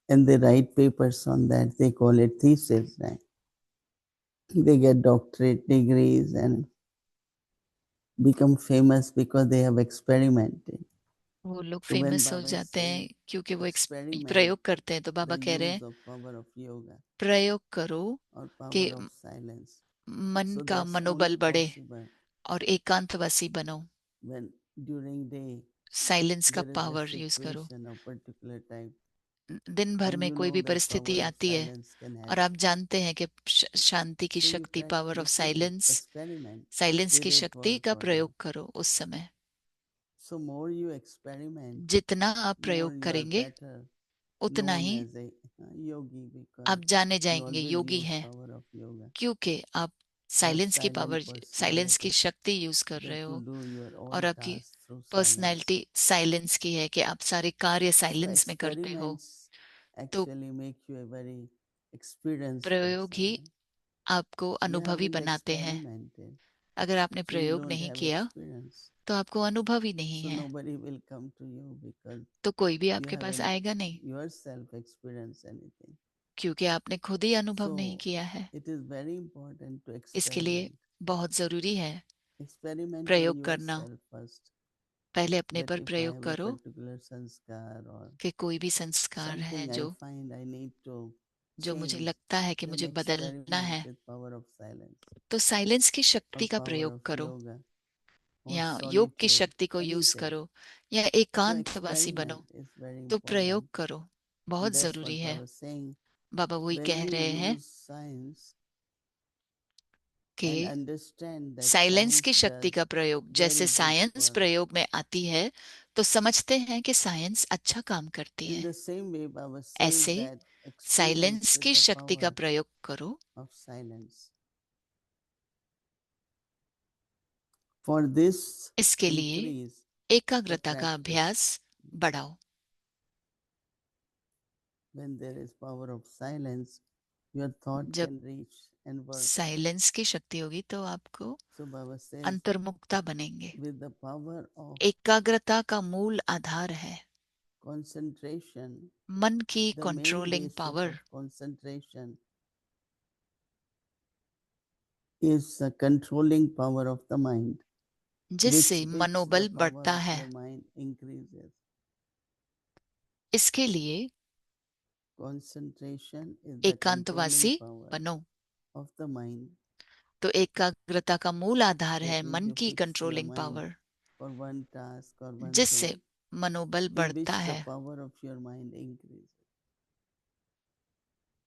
Speaker 2: And they write papers on that. They call it thesis, right? They get doctorate degrees and become famous because they have experimented.
Speaker 1: वो लोग
Speaker 2: So when
Speaker 1: famous हो
Speaker 2: Baba is
Speaker 1: जाते
Speaker 2: saying
Speaker 1: हैं क्योंकि वो
Speaker 2: experiment,
Speaker 1: प्रयोग करते हैं। तो
Speaker 2: the
Speaker 1: बाबा कह रहे
Speaker 2: use
Speaker 1: हैं
Speaker 2: of power of yoga
Speaker 1: प्रयोग करो
Speaker 2: or
Speaker 1: कि
Speaker 2: power of silence,
Speaker 1: मन
Speaker 2: so
Speaker 1: का
Speaker 2: that's
Speaker 1: मनोबल
Speaker 2: only
Speaker 1: बढ़े
Speaker 2: possible
Speaker 1: और एकांतवासी बनो।
Speaker 2: when during day
Speaker 1: साइलेंस का
Speaker 2: there is a
Speaker 1: power use करो।
Speaker 2: situation of particular type,
Speaker 1: दिन भर
Speaker 2: and
Speaker 1: में
Speaker 2: you
Speaker 1: कोई
Speaker 2: know
Speaker 1: भी
Speaker 2: that
Speaker 1: परिस्थिति
Speaker 2: power of
Speaker 1: आती है
Speaker 2: silence can
Speaker 1: और
Speaker 2: help.
Speaker 1: आप जानते हैं कि शांति की
Speaker 2: So
Speaker 1: शक्ति, power of
Speaker 2: you should
Speaker 1: silence,
Speaker 2: experiment,
Speaker 1: silence की शक्ति
Speaker 2: spiritual
Speaker 1: का
Speaker 2: for that.
Speaker 1: प्रयोग करो उस समय।
Speaker 2: So more you experiment,
Speaker 1: जितना आप
Speaker 2: more
Speaker 1: प्रयोग
Speaker 2: you are
Speaker 1: करेंगे
Speaker 2: better
Speaker 1: उतना
Speaker 2: known
Speaker 1: he
Speaker 2: as a yogi, because
Speaker 1: आप जाने
Speaker 2: you
Speaker 1: जाएंगे
Speaker 2: already
Speaker 1: योगी
Speaker 2: use
Speaker 1: हैं,
Speaker 2: power of yoga
Speaker 1: क्योंकि आप
Speaker 2: or
Speaker 1: साइलेंस की
Speaker 2: silent
Speaker 1: पावर, साइलेंस की
Speaker 2: personality,
Speaker 1: शक्ति यूज कर रहे
Speaker 2: that you
Speaker 1: हो।
Speaker 2: do your
Speaker 1: और
Speaker 2: all
Speaker 1: आपकी
Speaker 2: tasks through silence.
Speaker 1: Personality silence की है कि आप सारे कार्य
Speaker 2: So
Speaker 1: साइलेंस में करते हो।
Speaker 2: experiments
Speaker 1: तो
Speaker 2: actually make you a very experienced
Speaker 1: प्रयोग
Speaker 2: person,
Speaker 1: ही
Speaker 2: right?
Speaker 1: आपको
Speaker 2: You
Speaker 1: अनुभवी
Speaker 2: haven't
Speaker 1: बनाते हैं।
Speaker 2: experimented,
Speaker 1: अगर आपने
Speaker 2: so you
Speaker 1: प्रयोग
Speaker 2: don't
Speaker 1: नहीं
Speaker 2: have
Speaker 1: किया
Speaker 2: experience.
Speaker 1: तो आपको अनुभव ही नहीं
Speaker 2: So
Speaker 1: है,
Speaker 2: nobody will come to you because
Speaker 1: तो कोई भी
Speaker 2: you
Speaker 1: आपके पास
Speaker 2: haven't
Speaker 1: आएगा नहीं।
Speaker 2: yourself experienced anything.
Speaker 1: क्योंकि आपने खुद ही अनुभव नहीं
Speaker 2: So
Speaker 1: किया है।
Speaker 2: it is very important to
Speaker 1: इसके लिए
Speaker 2: experiment.
Speaker 1: बहुत जरूरी है
Speaker 2: Experiment on
Speaker 1: प्रयोग करना।
Speaker 2: yourself first.
Speaker 1: पहले अपने
Speaker 2: That
Speaker 1: पर
Speaker 2: if I
Speaker 1: प्रयोग
Speaker 2: have a
Speaker 1: करो
Speaker 2: particular sanskar or
Speaker 1: कि कोई भी संस्कार है
Speaker 2: something I
Speaker 1: जो
Speaker 2: find I need to
Speaker 1: जो मुझे
Speaker 2: change,
Speaker 1: लगता है कि
Speaker 2: then
Speaker 1: मुझे बदलना
Speaker 2: experiment
Speaker 1: है,
Speaker 2: with power of silence
Speaker 1: तो साइलेंस की
Speaker 2: or
Speaker 1: शक्ति का
Speaker 2: power
Speaker 1: प्रयोग
Speaker 2: of
Speaker 1: करो,
Speaker 2: yoga or
Speaker 1: या योग की
Speaker 2: solitude,
Speaker 1: शक्ति को यूज
Speaker 2: anything.
Speaker 1: करो, या
Speaker 2: So
Speaker 1: एकांतवासी
Speaker 2: experiment
Speaker 1: बनो।
Speaker 2: is very
Speaker 1: तो प्रयोग
Speaker 2: important.
Speaker 1: करो,
Speaker 2: And
Speaker 1: बहुत
Speaker 2: that's
Speaker 1: जरूरी
Speaker 2: what I
Speaker 1: है।
Speaker 2: was saying.
Speaker 1: बाबा वही
Speaker 2: When
Speaker 1: कह
Speaker 2: you
Speaker 1: रहे हैं
Speaker 2: use science and
Speaker 1: कि
Speaker 2: understand that
Speaker 1: साइलेंस की
Speaker 2: science
Speaker 1: शक्ति
Speaker 2: does
Speaker 1: का प्रयोग, जैसे
Speaker 2: very good
Speaker 1: साइंस
Speaker 2: for,
Speaker 1: प्रयोग में आती है तो समझते हैं कि साइंस अच्छा काम करती
Speaker 2: in
Speaker 1: है,
Speaker 2: the same way Baba says
Speaker 1: ऐसे
Speaker 2: that experiment
Speaker 1: साइलेंस
Speaker 2: with
Speaker 1: की
Speaker 2: the
Speaker 1: शक्ति का
Speaker 2: power
Speaker 1: प्रयोग करो।
Speaker 2: of silence. For this,
Speaker 1: इसके लिए
Speaker 2: increase the
Speaker 1: एकाग्रता का
Speaker 2: practice.
Speaker 1: अभ्यास बढ़ाओ।
Speaker 2: When there is power of silence, your thought
Speaker 1: जब
Speaker 2: can reach and work.
Speaker 1: Silence की शक्ति होगी तो आपको
Speaker 2: So Baba says,
Speaker 1: अंतर्मुक्ता बनेंगे।
Speaker 2: with the power of
Speaker 1: एकाग्रता का मूल आधार है
Speaker 2: concentration,
Speaker 1: मन की
Speaker 2: the main
Speaker 1: controlling
Speaker 2: basis
Speaker 1: power,
Speaker 2: of concentration is the controlling power of the mind,
Speaker 1: जिससे
Speaker 2: which the
Speaker 1: मनोबल
Speaker 2: power
Speaker 1: बढ़ता
Speaker 2: of
Speaker 1: है।
Speaker 2: your mind increases.
Speaker 1: इसके लिए
Speaker 2: Concentration is the controlling
Speaker 1: एकांतवासी
Speaker 2: power
Speaker 1: बनो।
Speaker 2: of the mind.
Speaker 1: तो एकाग्रता का मूल आधार है
Speaker 2: That means
Speaker 1: मन
Speaker 2: you
Speaker 1: की
Speaker 2: fix your
Speaker 1: controlling
Speaker 2: mind
Speaker 1: power,
Speaker 2: for one task or one
Speaker 1: जिससे
Speaker 2: thing,
Speaker 1: मनोबल
Speaker 2: in
Speaker 1: बढ़ता
Speaker 2: which the
Speaker 1: है।
Speaker 2: power of your mind increases.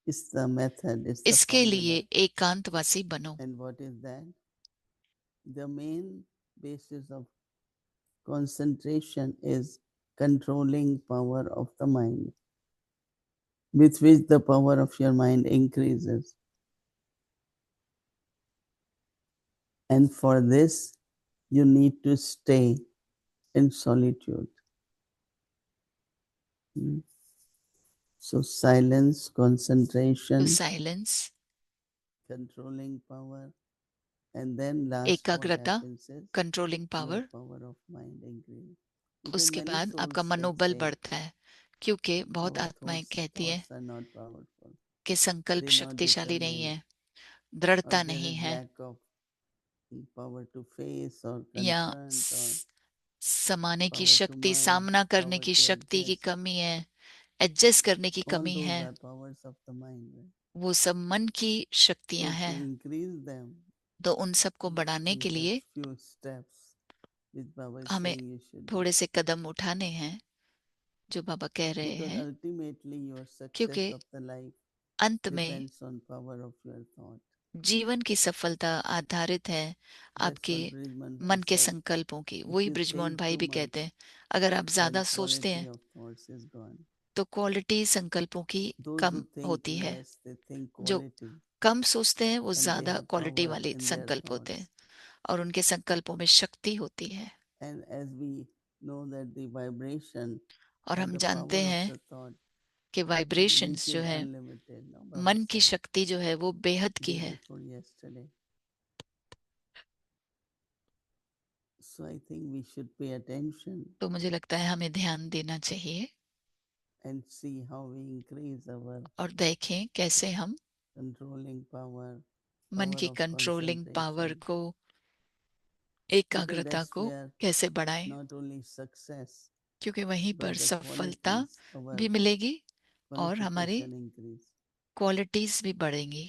Speaker 2: It's the method, it's the
Speaker 1: इसके लिए
Speaker 2: formula.
Speaker 1: एकांतवासी बनो।
Speaker 2: And what is that? The main basis of concentration is controlling power of the mind, with which the power of your mind increases. And for this, you need to stay in solitude. So silence,
Speaker 1: तो
Speaker 2: concentration,
Speaker 1: silence,
Speaker 2: controlling power, and then last what
Speaker 1: एकाग्रता,
Speaker 2: happens is
Speaker 1: controlling
Speaker 2: your
Speaker 1: power,
Speaker 2: power of mind increases. Because
Speaker 1: उसके
Speaker 2: many
Speaker 1: बाद आपका
Speaker 2: souls can
Speaker 1: मनोबल
Speaker 2: say
Speaker 1: बढ़ता है। क्योंकि बहुत
Speaker 2: our
Speaker 1: आत्माएं कहती हैं
Speaker 2: thoughts are not powerful,
Speaker 1: कि संकल्प
Speaker 2: they're not
Speaker 1: शक्तिशाली नहीं
Speaker 2: determined,
Speaker 1: है,
Speaker 2: or
Speaker 1: दृढ़ता
Speaker 2: there
Speaker 1: नहीं
Speaker 2: is
Speaker 1: है,
Speaker 2: lack of power to face or
Speaker 1: या
Speaker 2: confront or
Speaker 1: समाने की
Speaker 2: power to
Speaker 1: शक्ति,
Speaker 2: merge,
Speaker 1: सामना करने
Speaker 2: power
Speaker 1: की
Speaker 2: to
Speaker 1: शक्ति की
Speaker 2: adjust.
Speaker 1: कमी है, एडजस्ट करने की
Speaker 2: All
Speaker 1: कमी
Speaker 2: those
Speaker 1: है।
Speaker 2: are powers of the mind. Right?
Speaker 1: वो सब मन की शक्तियां
Speaker 2: So to
Speaker 1: हैं।
Speaker 2: increase them,
Speaker 1: तो उन सब को बढ़ाने
Speaker 2: you
Speaker 1: के
Speaker 2: have
Speaker 1: लिए
Speaker 2: few steps which Baba is
Speaker 1: हमें
Speaker 2: saying you should do.
Speaker 1: थोड़े से कदम उठाने हैं जो बाबा कह रहे
Speaker 2: Because
Speaker 1: हैं,
Speaker 2: ultimately your success
Speaker 1: क्योंकि
Speaker 2: of the life
Speaker 1: अंत में
Speaker 2: depends on power of your thought.
Speaker 1: जीवन की सफलता आधारित है
Speaker 2: That's
Speaker 1: आपके
Speaker 2: what Bridgman Bhai
Speaker 1: मन के
Speaker 2: said.
Speaker 1: संकल्पों की।
Speaker 2: If
Speaker 1: वही
Speaker 2: you
Speaker 1: ब्रिजमोहन
Speaker 2: think
Speaker 1: भाई
Speaker 2: too
Speaker 1: भी कहते
Speaker 2: much,
Speaker 1: हैं, अगर आप
Speaker 2: then
Speaker 1: ज्यादा सोचते
Speaker 2: quality
Speaker 1: हैं
Speaker 2: of thoughts is gone.
Speaker 1: तो क्वालिटी संकल्पों की
Speaker 2: Those
Speaker 1: कम
Speaker 2: who think
Speaker 1: होती है।
Speaker 2: less, they think
Speaker 1: जो
Speaker 2: quality,
Speaker 1: कम सोचते हैं वो
Speaker 2: and they
Speaker 1: ज्यादा
Speaker 2: have
Speaker 1: क्वालिटी
Speaker 2: power
Speaker 1: वाले
Speaker 2: in their
Speaker 1: संकल्प होते हैं,
Speaker 2: thoughts.
Speaker 1: और उनके संकल्पों में शक्ति होती है।
Speaker 2: And as we know that the vibration
Speaker 1: और
Speaker 2: or
Speaker 1: हम
Speaker 2: the
Speaker 1: जानते
Speaker 2: power of
Speaker 1: हैं
Speaker 2: the thought,
Speaker 1: कि वाइब्रेशंस
Speaker 2: which
Speaker 1: जो
Speaker 2: is
Speaker 1: है,
Speaker 2: unlimited. Now Baba
Speaker 1: मन की
Speaker 2: said
Speaker 1: शक्ति जो है वो बेहद की
Speaker 2: day
Speaker 1: है।
Speaker 2: before yesterday. So I think we should pay attention
Speaker 1: तो मुझे लगता है हमें ध्यान देना चाहिए
Speaker 2: and see how we increase our
Speaker 1: और देखें कैसे हम
Speaker 2: controlling power,
Speaker 1: मन
Speaker 2: power
Speaker 1: की
Speaker 2: of
Speaker 1: कंट्रोलिंग पावर
Speaker 2: concentration.
Speaker 1: को,
Speaker 2: Because
Speaker 1: एकाग्रता
Speaker 2: that's
Speaker 1: को
Speaker 2: where
Speaker 1: कैसे बढ़ाएं,
Speaker 2: not only success
Speaker 1: क्योंकि वहीं
Speaker 2: but
Speaker 1: पर
Speaker 2: the
Speaker 1: सफलता
Speaker 2: qualities, our
Speaker 1: भी मिलेगी और हमारी
Speaker 2: qualification increase.
Speaker 1: क्वालिटीज भी बढ़ेंगी।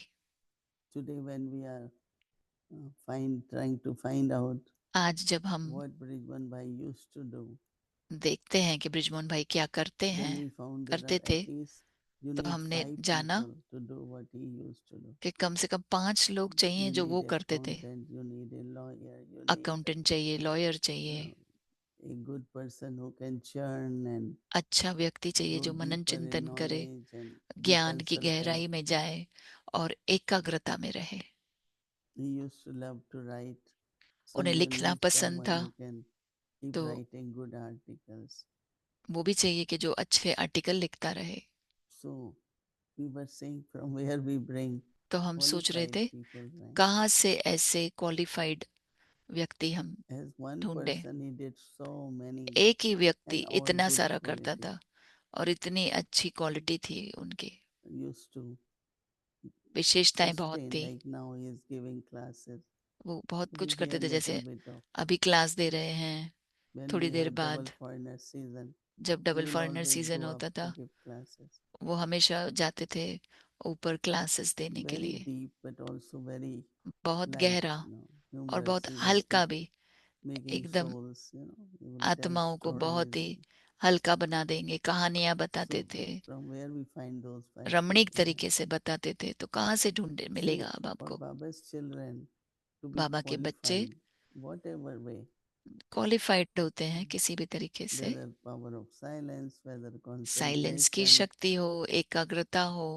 Speaker 2: Today when we are trying to find out
Speaker 1: आज जब हम
Speaker 2: what Bridgman Bhai used to do,
Speaker 1: देखते हैं कि ब्रिजमोहन भाई क्या करते
Speaker 2: then
Speaker 1: हैं,
Speaker 2: we found there
Speaker 1: करते
Speaker 2: are
Speaker 1: थे,
Speaker 2: at least you
Speaker 1: तो
Speaker 2: need
Speaker 1: हमने
Speaker 2: 5
Speaker 1: जाना
Speaker 2: people to do what he used to do.
Speaker 1: कि कम से कम 5 लोग चाहिए
Speaker 2: You
Speaker 1: जो वो
Speaker 2: need
Speaker 1: करते थे।
Speaker 2: accountant, you need a lawyer, you need
Speaker 1: accountant चाहिए, लॉयर
Speaker 2: you
Speaker 1: चाहिए,
Speaker 2: know, a good person who can churn and
Speaker 1: अच्छा व्यक्ति चाहिए
Speaker 2: go
Speaker 1: जो मनन
Speaker 2: deeper in
Speaker 1: चिंतन करे,
Speaker 2: knowledge and be
Speaker 1: ज्ञान की
Speaker 2: consultant.
Speaker 1: गहराई में जाए और एकाग्रता में रहे।
Speaker 2: He used to love to write. So
Speaker 1: उन्हें
Speaker 2: you
Speaker 1: लिखना
Speaker 2: need
Speaker 1: पसंद
Speaker 2: someone
Speaker 1: था,
Speaker 2: who can keep
Speaker 1: तो
Speaker 2: writing good articles.
Speaker 1: वो भी चाहिए कि जो अच्छे आर्टिकल लिखता रहे।
Speaker 2: So we were saying from where we bring
Speaker 1: तो हम सोच रहे
Speaker 2: qualified
Speaker 1: थे
Speaker 2: people, right?
Speaker 1: कहाँ से ऐसे क्वालिफाइड व्यक्ति हम
Speaker 2: As one
Speaker 1: ढूंढे।
Speaker 2: person, he did so many
Speaker 1: एक ही व्यक्ति
Speaker 2: and all
Speaker 1: इतना
Speaker 2: good
Speaker 1: सारा करता
Speaker 2: quality.
Speaker 1: था और इतनी अच्छी क्वालिटी थी उनकी।
Speaker 2: used to
Speaker 1: विशेषताएं बहुत
Speaker 2: sustain,
Speaker 1: थी।
Speaker 2: like now he is giving classes.
Speaker 1: वो बहुत कुछ
Speaker 2: Maybe
Speaker 1: करते
Speaker 2: a
Speaker 1: थे,
Speaker 2: little
Speaker 1: जैसे
Speaker 2: bit of,
Speaker 1: अभी क्लास दे रहे हैं।
Speaker 2: when
Speaker 1: थोड़ी
Speaker 2: we
Speaker 1: देर
Speaker 2: had double
Speaker 1: बाद
Speaker 2: foreigner season,
Speaker 1: जब
Speaker 2: he
Speaker 1: double
Speaker 2: will
Speaker 1: foreigner
Speaker 2: always
Speaker 1: season
Speaker 2: go up
Speaker 1: होता
Speaker 2: to
Speaker 1: था,
Speaker 2: give classes.
Speaker 1: वो हमेशा जाते थे ऊपर क्लासेस देने के
Speaker 2: Very
Speaker 1: लिए।
Speaker 2: deep, but also very
Speaker 1: बहुत
Speaker 2: light,
Speaker 1: गहरा और
Speaker 2: humorous.
Speaker 1: बहुत
Speaker 2: He was
Speaker 1: हल्का भी,
Speaker 2: making
Speaker 1: एकदम
Speaker 2: souls, he will tell
Speaker 1: आत्माओं को बहुत
Speaker 2: stories.
Speaker 1: ही हल्का बना देंगे, कहानियां
Speaker 2: So
Speaker 1: बताते थे,
Speaker 2: from where we find those five
Speaker 1: रमणीक
Speaker 2: KPIs?
Speaker 1: तरीके से बताते थे। तो कहाँ से ढूंढे मिलेगा
Speaker 2: So
Speaker 1: अब
Speaker 2: for
Speaker 1: आपको?
Speaker 2: Baba's children to be
Speaker 1: बाबा के बच्चे
Speaker 2: qualified, whatever way,
Speaker 1: क्वालिफाइड होते हैं किसी भी तरीके से।
Speaker 2: whether power of silence, whether
Speaker 1: silence की
Speaker 2: concentration,
Speaker 1: शक्ति हो, एकाग्रता हो,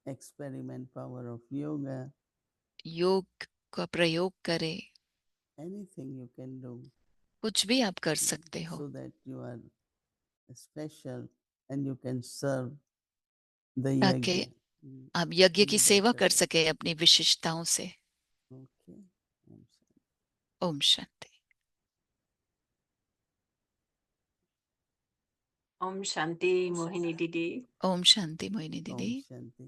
Speaker 2: experiment power of yoga,
Speaker 1: योग का प्रयोग करें,
Speaker 2: anything you can do,
Speaker 1: कुछ भी आप कर सकते हो,
Speaker 2: so that you are special and you can serve the
Speaker 1: ताकि
Speaker 2: yajna
Speaker 1: आप यज्ञ
Speaker 2: in
Speaker 1: की
Speaker 2: a
Speaker 1: सेवा
Speaker 2: better
Speaker 1: कर
Speaker 2: way.
Speaker 1: सके अपनी विशिष्टताओं से।
Speaker 2: Okay. I'm sorry.
Speaker 1: Om Shanti.
Speaker 4: Om Shanti, Mohini Didi.
Speaker 1: Om Shanti Mohini दीदी।
Speaker 2: Om Shanti.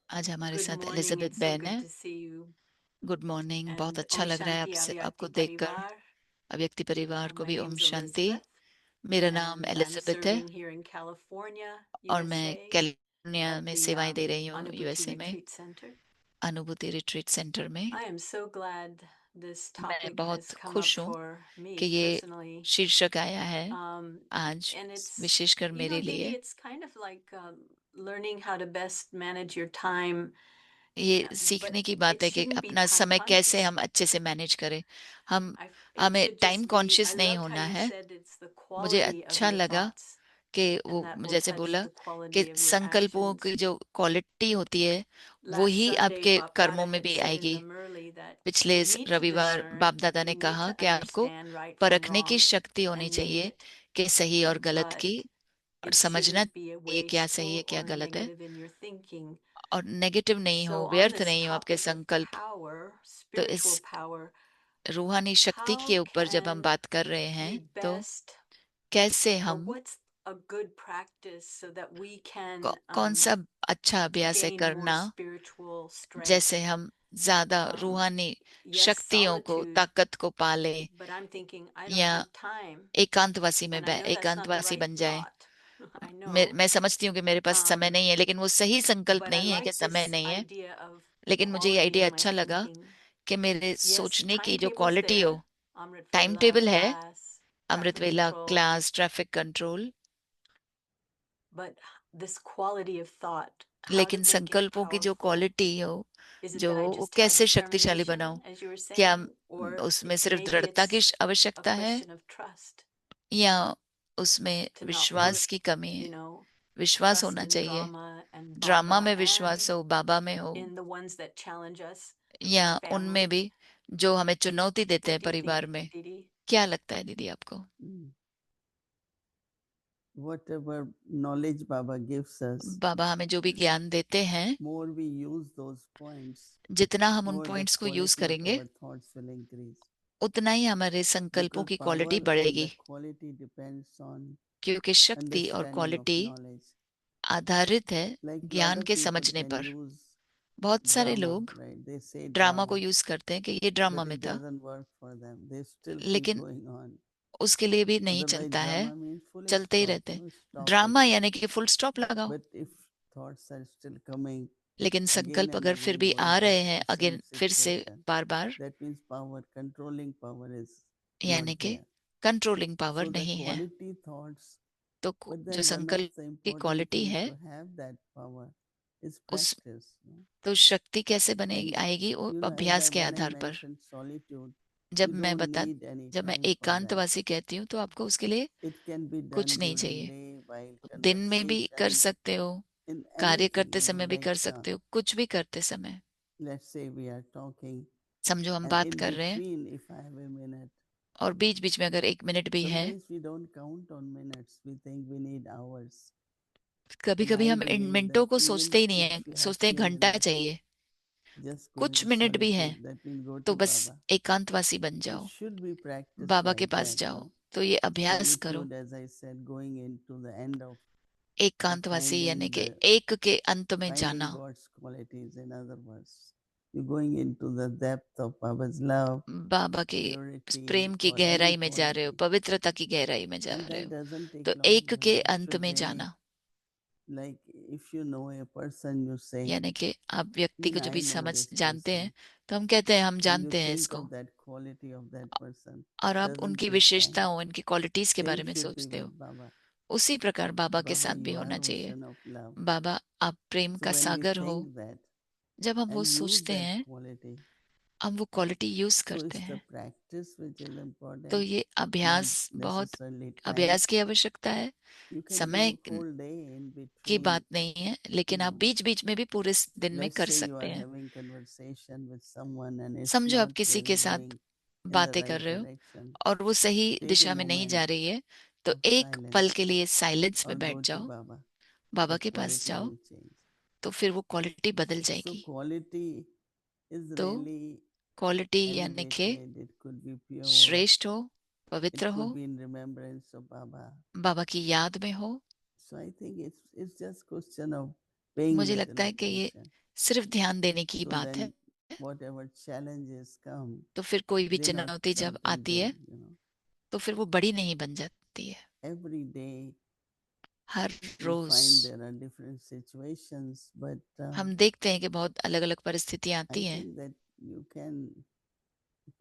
Speaker 1: आज हमारे
Speaker 4: Good
Speaker 1: साथ
Speaker 4: morning.
Speaker 1: एलिजाबेथ
Speaker 4: It's so
Speaker 1: बहन
Speaker 4: good
Speaker 1: है।
Speaker 4: to see you.
Speaker 1: Good morning, बहुत
Speaker 4: And
Speaker 1: अच्छा
Speaker 4: Om
Speaker 1: लग रहा है
Speaker 4: Shanti
Speaker 1: आपसे, आपको
Speaker 4: Avyakti
Speaker 1: देखकर।
Speaker 4: Parivar.
Speaker 1: अव्यक्ति परिवार को
Speaker 4: My
Speaker 1: भी ओम
Speaker 4: name's
Speaker 1: शांति।
Speaker 4: Elizabeth,
Speaker 1: मेरा नाम
Speaker 4: and I'm
Speaker 1: एलिजाबेथ है
Speaker 4: serving here in California,
Speaker 1: और मैं
Speaker 4: USA,
Speaker 1: कैलिफोर्निया
Speaker 4: at
Speaker 1: में
Speaker 4: the
Speaker 1: सेवाएं दे रही हूँ,
Speaker 4: Anubhuti
Speaker 1: यूएसए में,
Speaker 4: Retreat Center.
Speaker 1: अनुभूति रिट्रीट सेंटर में।
Speaker 4: I am so glad this
Speaker 1: मैं
Speaker 4: topic has
Speaker 1: बहुत
Speaker 4: come up
Speaker 1: खुश हूँ
Speaker 4: for me
Speaker 1: कि ये
Speaker 4: personally.
Speaker 1: शीर्षक आया है
Speaker 4: Um,
Speaker 1: आज,
Speaker 4: and it's,
Speaker 1: विशेषकर मेरे
Speaker 4: Didi,
Speaker 1: लिए।
Speaker 4: it's kind of like learning how to best manage your time.
Speaker 1: ये
Speaker 4: But
Speaker 1: सीखने की बात
Speaker 4: it
Speaker 1: है कि
Speaker 4: shouldn't be
Speaker 1: अपना
Speaker 4: time
Speaker 1: समय कैसे
Speaker 4: conscious.
Speaker 1: हम अच्छे से मैनेज करें। हम
Speaker 4: It
Speaker 1: हमें
Speaker 4: should
Speaker 1: time
Speaker 4: just be, I
Speaker 1: conscious नहीं
Speaker 4: loved how
Speaker 1: होना
Speaker 4: you
Speaker 1: है।
Speaker 4: said it's the
Speaker 1: मुझे
Speaker 4: quality of
Speaker 1: अच्छा
Speaker 4: your
Speaker 1: लगा
Speaker 4: thoughts,
Speaker 1: कि
Speaker 4: and
Speaker 1: वो
Speaker 4: that will
Speaker 1: जैसे
Speaker 4: touch
Speaker 1: बोला
Speaker 4: the
Speaker 1: कि
Speaker 4: quality of your
Speaker 1: संकल्पों
Speaker 4: actions.
Speaker 1: की जो क्वालिटी होती है वो
Speaker 4: Last
Speaker 1: ही
Speaker 4: Sunday,
Speaker 1: आपके
Speaker 4: Bap
Speaker 1: कर्मों
Speaker 4: Dada
Speaker 1: में
Speaker 4: had
Speaker 1: भी
Speaker 4: said in
Speaker 1: आएगी।
Speaker 4: the Murli that
Speaker 1: पिछले
Speaker 4: you need to
Speaker 1: रविवार
Speaker 4: discern,
Speaker 1: बाप दादा ने
Speaker 4: you need
Speaker 1: कहा
Speaker 4: to
Speaker 1: कि आपको
Speaker 4: understand right from
Speaker 1: परखने की
Speaker 4: wrong
Speaker 1: शक्ति होनी
Speaker 4: and name
Speaker 1: चाहिए
Speaker 4: it,
Speaker 1: कि सही और गलत
Speaker 4: but
Speaker 1: की, और
Speaker 4: it
Speaker 1: समझना
Speaker 4: shouldn't be a
Speaker 1: चाहिए क्या सही है
Speaker 4: wasteful
Speaker 1: क्या
Speaker 4: or
Speaker 1: गलत है,
Speaker 4: negative in your thinking.
Speaker 1: और नेगेटिव नहीं
Speaker 4: So
Speaker 1: हो,
Speaker 4: on
Speaker 1: व्यर्थ
Speaker 4: this
Speaker 1: नहीं हो आपके
Speaker 4: topic of
Speaker 1: संकल्प।
Speaker 4: power,
Speaker 1: तो
Speaker 4: spiritual
Speaker 1: इस
Speaker 4: power,
Speaker 1: रूहानी शक्ति
Speaker 4: how
Speaker 1: के ऊपर जब हम
Speaker 4: can
Speaker 1: बात कर रहे
Speaker 4: we
Speaker 1: हैं तो
Speaker 4: best,
Speaker 1: कैसे
Speaker 4: or
Speaker 1: हम
Speaker 4: what's a good practice so that we can
Speaker 1: कौन सा अच्छा अभ्यास है
Speaker 4: gain more
Speaker 1: करना,
Speaker 4: spiritual strength?
Speaker 1: जैसे हम ज्यादा
Speaker 4: Um,
Speaker 1: रूहानी
Speaker 4: yes,
Speaker 1: शक्तियों को,
Speaker 4: solitude,
Speaker 1: ताकत को पाले,
Speaker 4: but I'm thinking I don't
Speaker 1: या
Speaker 4: have time,
Speaker 1: एकांतवासी में
Speaker 4: and I know that's not the
Speaker 1: एकांतवासी
Speaker 4: right
Speaker 1: बन जाए।
Speaker 4: thought. I know,
Speaker 1: मैं समझती हूँ कि मेरे पास समय
Speaker 4: um,
Speaker 1: नहीं है, लेकिन वो सही संकल्प
Speaker 4: but I
Speaker 1: नहीं है कि
Speaker 4: like
Speaker 1: समय
Speaker 4: this
Speaker 1: नहीं है।
Speaker 4: idea of
Speaker 1: लेकिन मुझे ये
Speaker 4: quality
Speaker 1: आइडिया
Speaker 4: in my
Speaker 1: अच्छा लगा
Speaker 4: thinking.
Speaker 1: कि मेरे
Speaker 4: Yes,
Speaker 1: सोचने की जो
Speaker 4: timetable's
Speaker 1: क्वालिटी
Speaker 4: there,
Speaker 1: हो,
Speaker 4: Amrit
Speaker 1: टाइम
Speaker 4: Vela
Speaker 1: टेबल है,
Speaker 4: class,
Speaker 1: अमृत
Speaker 4: traffic
Speaker 1: वेला
Speaker 4: control,
Speaker 1: class, traffic control,
Speaker 4: but this quality of thought, how to
Speaker 1: लेकिन
Speaker 4: make it
Speaker 1: संकल्पों की जो
Speaker 4: powerful.
Speaker 1: क्वालिटी हो,
Speaker 4: Is it
Speaker 1: जो
Speaker 4: that I
Speaker 1: वो
Speaker 4: just have
Speaker 1: कैसे शक्तिशाली
Speaker 4: determination,
Speaker 1: बनाऊं?
Speaker 4: as you were
Speaker 1: क्या
Speaker 4: saying, or
Speaker 1: उसमें सिर्फ
Speaker 4: maybe
Speaker 1: दृढ़ता की
Speaker 4: it's a
Speaker 1: आवश्यकता है,
Speaker 4: question of trust,
Speaker 1: या उसमें
Speaker 4: to not
Speaker 1: विश्वास की
Speaker 4: work,
Speaker 1: कमी है?
Speaker 4: you know,
Speaker 1: विश्वास
Speaker 4: trust
Speaker 1: होना
Speaker 4: in
Speaker 1: चाहिए,
Speaker 4: drama and
Speaker 1: ड्रामा
Speaker 4: Baba
Speaker 1: में
Speaker 4: and
Speaker 1: विश्वास हो, बाबा में हो,
Speaker 4: in the ones that challenge us
Speaker 1: या
Speaker 4: in
Speaker 1: उनमें
Speaker 4: family.
Speaker 1: भी जो हमें चुनौती देते
Speaker 4: What
Speaker 1: हैं
Speaker 4: do you think,
Speaker 1: परिवार में।
Speaker 4: Didi?
Speaker 1: क्या लगता है दीदी आपको?
Speaker 2: Whatever knowledge Baba gives us,
Speaker 1: बाबा हमें जो भी ज्ञान देते हैं,
Speaker 2: more we use those points,
Speaker 1: जितना हम उन
Speaker 2: more the
Speaker 1: पॉइंट्स को यूज
Speaker 2: quality of
Speaker 1: करेंगे,
Speaker 2: our thoughts will increase.
Speaker 1: उतना ही हमारे संकल्पों
Speaker 2: Because
Speaker 1: की
Speaker 2: power
Speaker 1: क्वालिटी
Speaker 2: and
Speaker 1: बढ़ेगी,
Speaker 2: the quality depends on
Speaker 1: क्योंकि शक्ति और
Speaker 2: understanding of
Speaker 1: क्वालिटी
Speaker 2: knowledge.
Speaker 1: आधारित है
Speaker 2: Like a lot
Speaker 1: ज्ञान
Speaker 2: of
Speaker 1: के
Speaker 2: people
Speaker 1: समझने
Speaker 2: can
Speaker 1: पर।
Speaker 2: use
Speaker 1: बहुत सारे
Speaker 2: drama,
Speaker 1: लोग
Speaker 2: right? They say
Speaker 1: ड्रामा को
Speaker 2: drama,
Speaker 1: यूज करते हैं कि ये ड्रामा
Speaker 2: but
Speaker 1: में
Speaker 2: it
Speaker 1: था,
Speaker 2: doesn't work for them. They still keep
Speaker 1: लेकिन
Speaker 2: going on.
Speaker 1: उसके लिए भी नहीं
Speaker 2: Otherwise,
Speaker 1: चलता है,
Speaker 2: drama means full
Speaker 1: चलते ही
Speaker 2: stop,
Speaker 1: रहते।
Speaker 2: stop it.
Speaker 1: ड्रामा यानी कि फुल स्टॉप लगाओ।
Speaker 2: But if thoughts are still coming
Speaker 1: लेकिन
Speaker 2: again
Speaker 1: संकल्प
Speaker 2: and
Speaker 1: अगर फिर
Speaker 2: again,
Speaker 1: भी
Speaker 2: going
Speaker 1: आ
Speaker 2: back
Speaker 1: रहे
Speaker 2: to
Speaker 1: हैं
Speaker 2: the same
Speaker 1: अगेन, फिर से
Speaker 2: situation,
Speaker 1: bar bar,
Speaker 2: that means power, controlling power is not
Speaker 1: यानी कि
Speaker 2: there.
Speaker 1: Controlling power
Speaker 2: So the
Speaker 1: नहीं है।
Speaker 2: quality thoughts,
Speaker 1: तो
Speaker 2: but
Speaker 1: जो
Speaker 2: then one of
Speaker 1: संकल्प
Speaker 2: the
Speaker 1: की
Speaker 2: important
Speaker 1: क्वालिटी
Speaker 2: things
Speaker 1: है,
Speaker 2: to have that power is
Speaker 1: उस
Speaker 2: practice.
Speaker 1: तो शक्ति कैसे बनेगी,
Speaker 2: And
Speaker 1: आएगी? वो
Speaker 2: as
Speaker 1: अभ्यास के
Speaker 2: when I
Speaker 1: आधार पर।
Speaker 2: mentioned solitude,
Speaker 1: जब
Speaker 2: you
Speaker 1: मैं
Speaker 2: don't
Speaker 1: बता
Speaker 2: need any
Speaker 1: जब मैं
Speaker 2: time for that.
Speaker 1: एकांतवासी कहती हूँ तो आपको उसके लिए
Speaker 2: It can be
Speaker 1: कुछ
Speaker 2: done
Speaker 1: नहीं
Speaker 2: during
Speaker 1: चाहिए।
Speaker 2: day while
Speaker 1: दिन में भी कर
Speaker 2: conversation,
Speaker 1: सकते हो,
Speaker 2: in
Speaker 1: कार्य
Speaker 2: anything,
Speaker 1: करते समय भी
Speaker 2: like
Speaker 1: कर सकते हो, कुछ भी करते समय।
Speaker 2: let's say we are talking,
Speaker 1: समझो हम
Speaker 2: and
Speaker 1: बात
Speaker 2: in
Speaker 1: कर रहे हैं
Speaker 2: between, if I have a minute,
Speaker 1: और बीच बीच में अगर 1 मिनट भी है,
Speaker 2: sometimes we don't count on minutes. We think we need hours.
Speaker 1: कभी
Speaker 2: And
Speaker 1: कभी
Speaker 2: I
Speaker 1: हम इन
Speaker 2: believe
Speaker 1: मिनटों
Speaker 2: that
Speaker 1: को
Speaker 2: even
Speaker 1: सोचते ही नहीं
Speaker 2: if
Speaker 1: है,
Speaker 2: you have
Speaker 1: सोचते हैं
Speaker 2: few
Speaker 1: घंटा
Speaker 2: minutes,
Speaker 1: चाहिए।
Speaker 2: just go
Speaker 1: कुछ
Speaker 2: into
Speaker 1: मिनट भी है
Speaker 2: solitude. That means go
Speaker 1: तो
Speaker 2: to
Speaker 1: बस
Speaker 2: Baba.
Speaker 1: एकांतवासी बन
Speaker 2: It
Speaker 1: जाओ,
Speaker 2: should be practiced
Speaker 1: बाबा के
Speaker 2: like
Speaker 1: पास
Speaker 2: that.
Speaker 1: जाओ। तो ये अभ्यास करो।
Speaker 2: Solitude, as I said, going into the end of
Speaker 1: एकांतवासी यानी कि एक के अंत में
Speaker 2: finding
Speaker 1: जाना।
Speaker 2: God's qualities, in other words. You're going into the depth of Baba's love,
Speaker 1: बाबा के
Speaker 2: purity,
Speaker 1: प्रेम की
Speaker 2: or any
Speaker 1: गहराई में जा रहे हो,
Speaker 2: quality.
Speaker 1: पवित्रता की गहराई में जा
Speaker 2: And
Speaker 1: रहे
Speaker 2: that
Speaker 1: हो।
Speaker 2: doesn't take
Speaker 1: तो
Speaker 2: long.
Speaker 1: एक के
Speaker 2: It
Speaker 1: अंत
Speaker 2: should
Speaker 1: में
Speaker 2: really,
Speaker 1: जाना
Speaker 2: like, if you know a person, you say,
Speaker 1: यानी कि आप व्यक्ति को जब
Speaker 2: I
Speaker 1: भी
Speaker 2: know
Speaker 1: समझ
Speaker 2: this
Speaker 1: जानते हैं
Speaker 2: person.
Speaker 1: तो हम कहते हैं हम
Speaker 2: And you
Speaker 1: जानते हैं
Speaker 2: think
Speaker 1: इसको।
Speaker 2: of that quality of that person.
Speaker 1: और आप
Speaker 2: Doesn't
Speaker 1: उनकी
Speaker 2: take time.
Speaker 1: विशेषताओं, उनकी क्वालिटीज के
Speaker 2: Same
Speaker 1: बारे में
Speaker 2: should be
Speaker 1: सोचते हो।
Speaker 2: with Baba.
Speaker 1: उसी प्रकार बाबा के
Speaker 2: Baba,
Speaker 1: साथ भी
Speaker 2: you are
Speaker 1: होना चाहिए।
Speaker 2: ocean of love.
Speaker 1: बाबा आप प्रेम
Speaker 2: So
Speaker 1: का
Speaker 2: when we
Speaker 1: सागर हो।
Speaker 2: think that
Speaker 1: जब हम वो
Speaker 2: and use
Speaker 1: सोचते
Speaker 2: that
Speaker 1: हैं,
Speaker 2: quality,
Speaker 1: हम वो क्वालिटी यूज
Speaker 2: so
Speaker 1: करते
Speaker 2: it's the
Speaker 1: हैं।
Speaker 2: practice which is
Speaker 1: तो
Speaker 2: important,
Speaker 1: ये
Speaker 2: not
Speaker 1: अभ्यास, बहुत
Speaker 2: necessarily time.
Speaker 1: अभ्यास की आवश्यकता है।
Speaker 2: You can give
Speaker 1: समय
Speaker 2: whole day in
Speaker 1: की
Speaker 2: between,
Speaker 1: बात नहीं है,
Speaker 2: you
Speaker 1: लेकिन आप
Speaker 2: know.
Speaker 1: बीच बीच में भी पूरे दिन में
Speaker 2: Let's
Speaker 1: कर
Speaker 2: say you
Speaker 1: सकते
Speaker 2: are
Speaker 1: हैं।
Speaker 2: having conversation with someone and it's
Speaker 1: समझो आप
Speaker 2: not
Speaker 1: किसी के
Speaker 2: really
Speaker 1: साथ
Speaker 2: going in the
Speaker 1: बातें कर
Speaker 2: right
Speaker 1: रहे हो
Speaker 2: direction.
Speaker 1: और वो सही
Speaker 2: Take a
Speaker 1: दिशा में नहीं जा
Speaker 2: moment
Speaker 1: रही है, तो
Speaker 2: of
Speaker 1: एक पल
Speaker 2: silence
Speaker 1: के लिए साइलेंस
Speaker 2: or
Speaker 1: में बैठ
Speaker 2: go to
Speaker 1: जाओ,
Speaker 2: Baba.
Speaker 1: बाबा
Speaker 2: That
Speaker 1: के पास
Speaker 2: quality
Speaker 1: जाओ,
Speaker 2: will change.
Speaker 1: तो फिर वो क्वालिटी बदल
Speaker 2: So
Speaker 1: जाएगी।
Speaker 2: quality is
Speaker 1: तो
Speaker 2: really
Speaker 1: क्वालिटी यानी कि
Speaker 2: elevated. It could be pure.
Speaker 1: श्रेष्ठ हो, पवित्र
Speaker 2: It
Speaker 1: हो,
Speaker 2: could be in remembrance of Baba.
Speaker 1: बाबा की याद में हो।
Speaker 2: So I think it's just question of paying
Speaker 1: मुझे
Speaker 2: little
Speaker 1: लगता है कि ये
Speaker 2: attention.
Speaker 1: सिर्फ ध्यान देने की
Speaker 2: So
Speaker 1: बात है।
Speaker 2: then whatever challenges come,
Speaker 1: तो फिर कोई भी
Speaker 2: they're not
Speaker 1: चुनौती जब
Speaker 2: something
Speaker 1: आती
Speaker 2: big,
Speaker 1: है
Speaker 2: you know.
Speaker 1: तो फिर वो बड़ी नहीं बन जाती है।
Speaker 2: Every day
Speaker 1: her
Speaker 2: we
Speaker 1: rose
Speaker 2: find there are different situations, but
Speaker 1: हम देखते हैं कि बहुत अलग अलग परिस्थितियां
Speaker 2: I
Speaker 1: आती हैं।
Speaker 2: think that you can,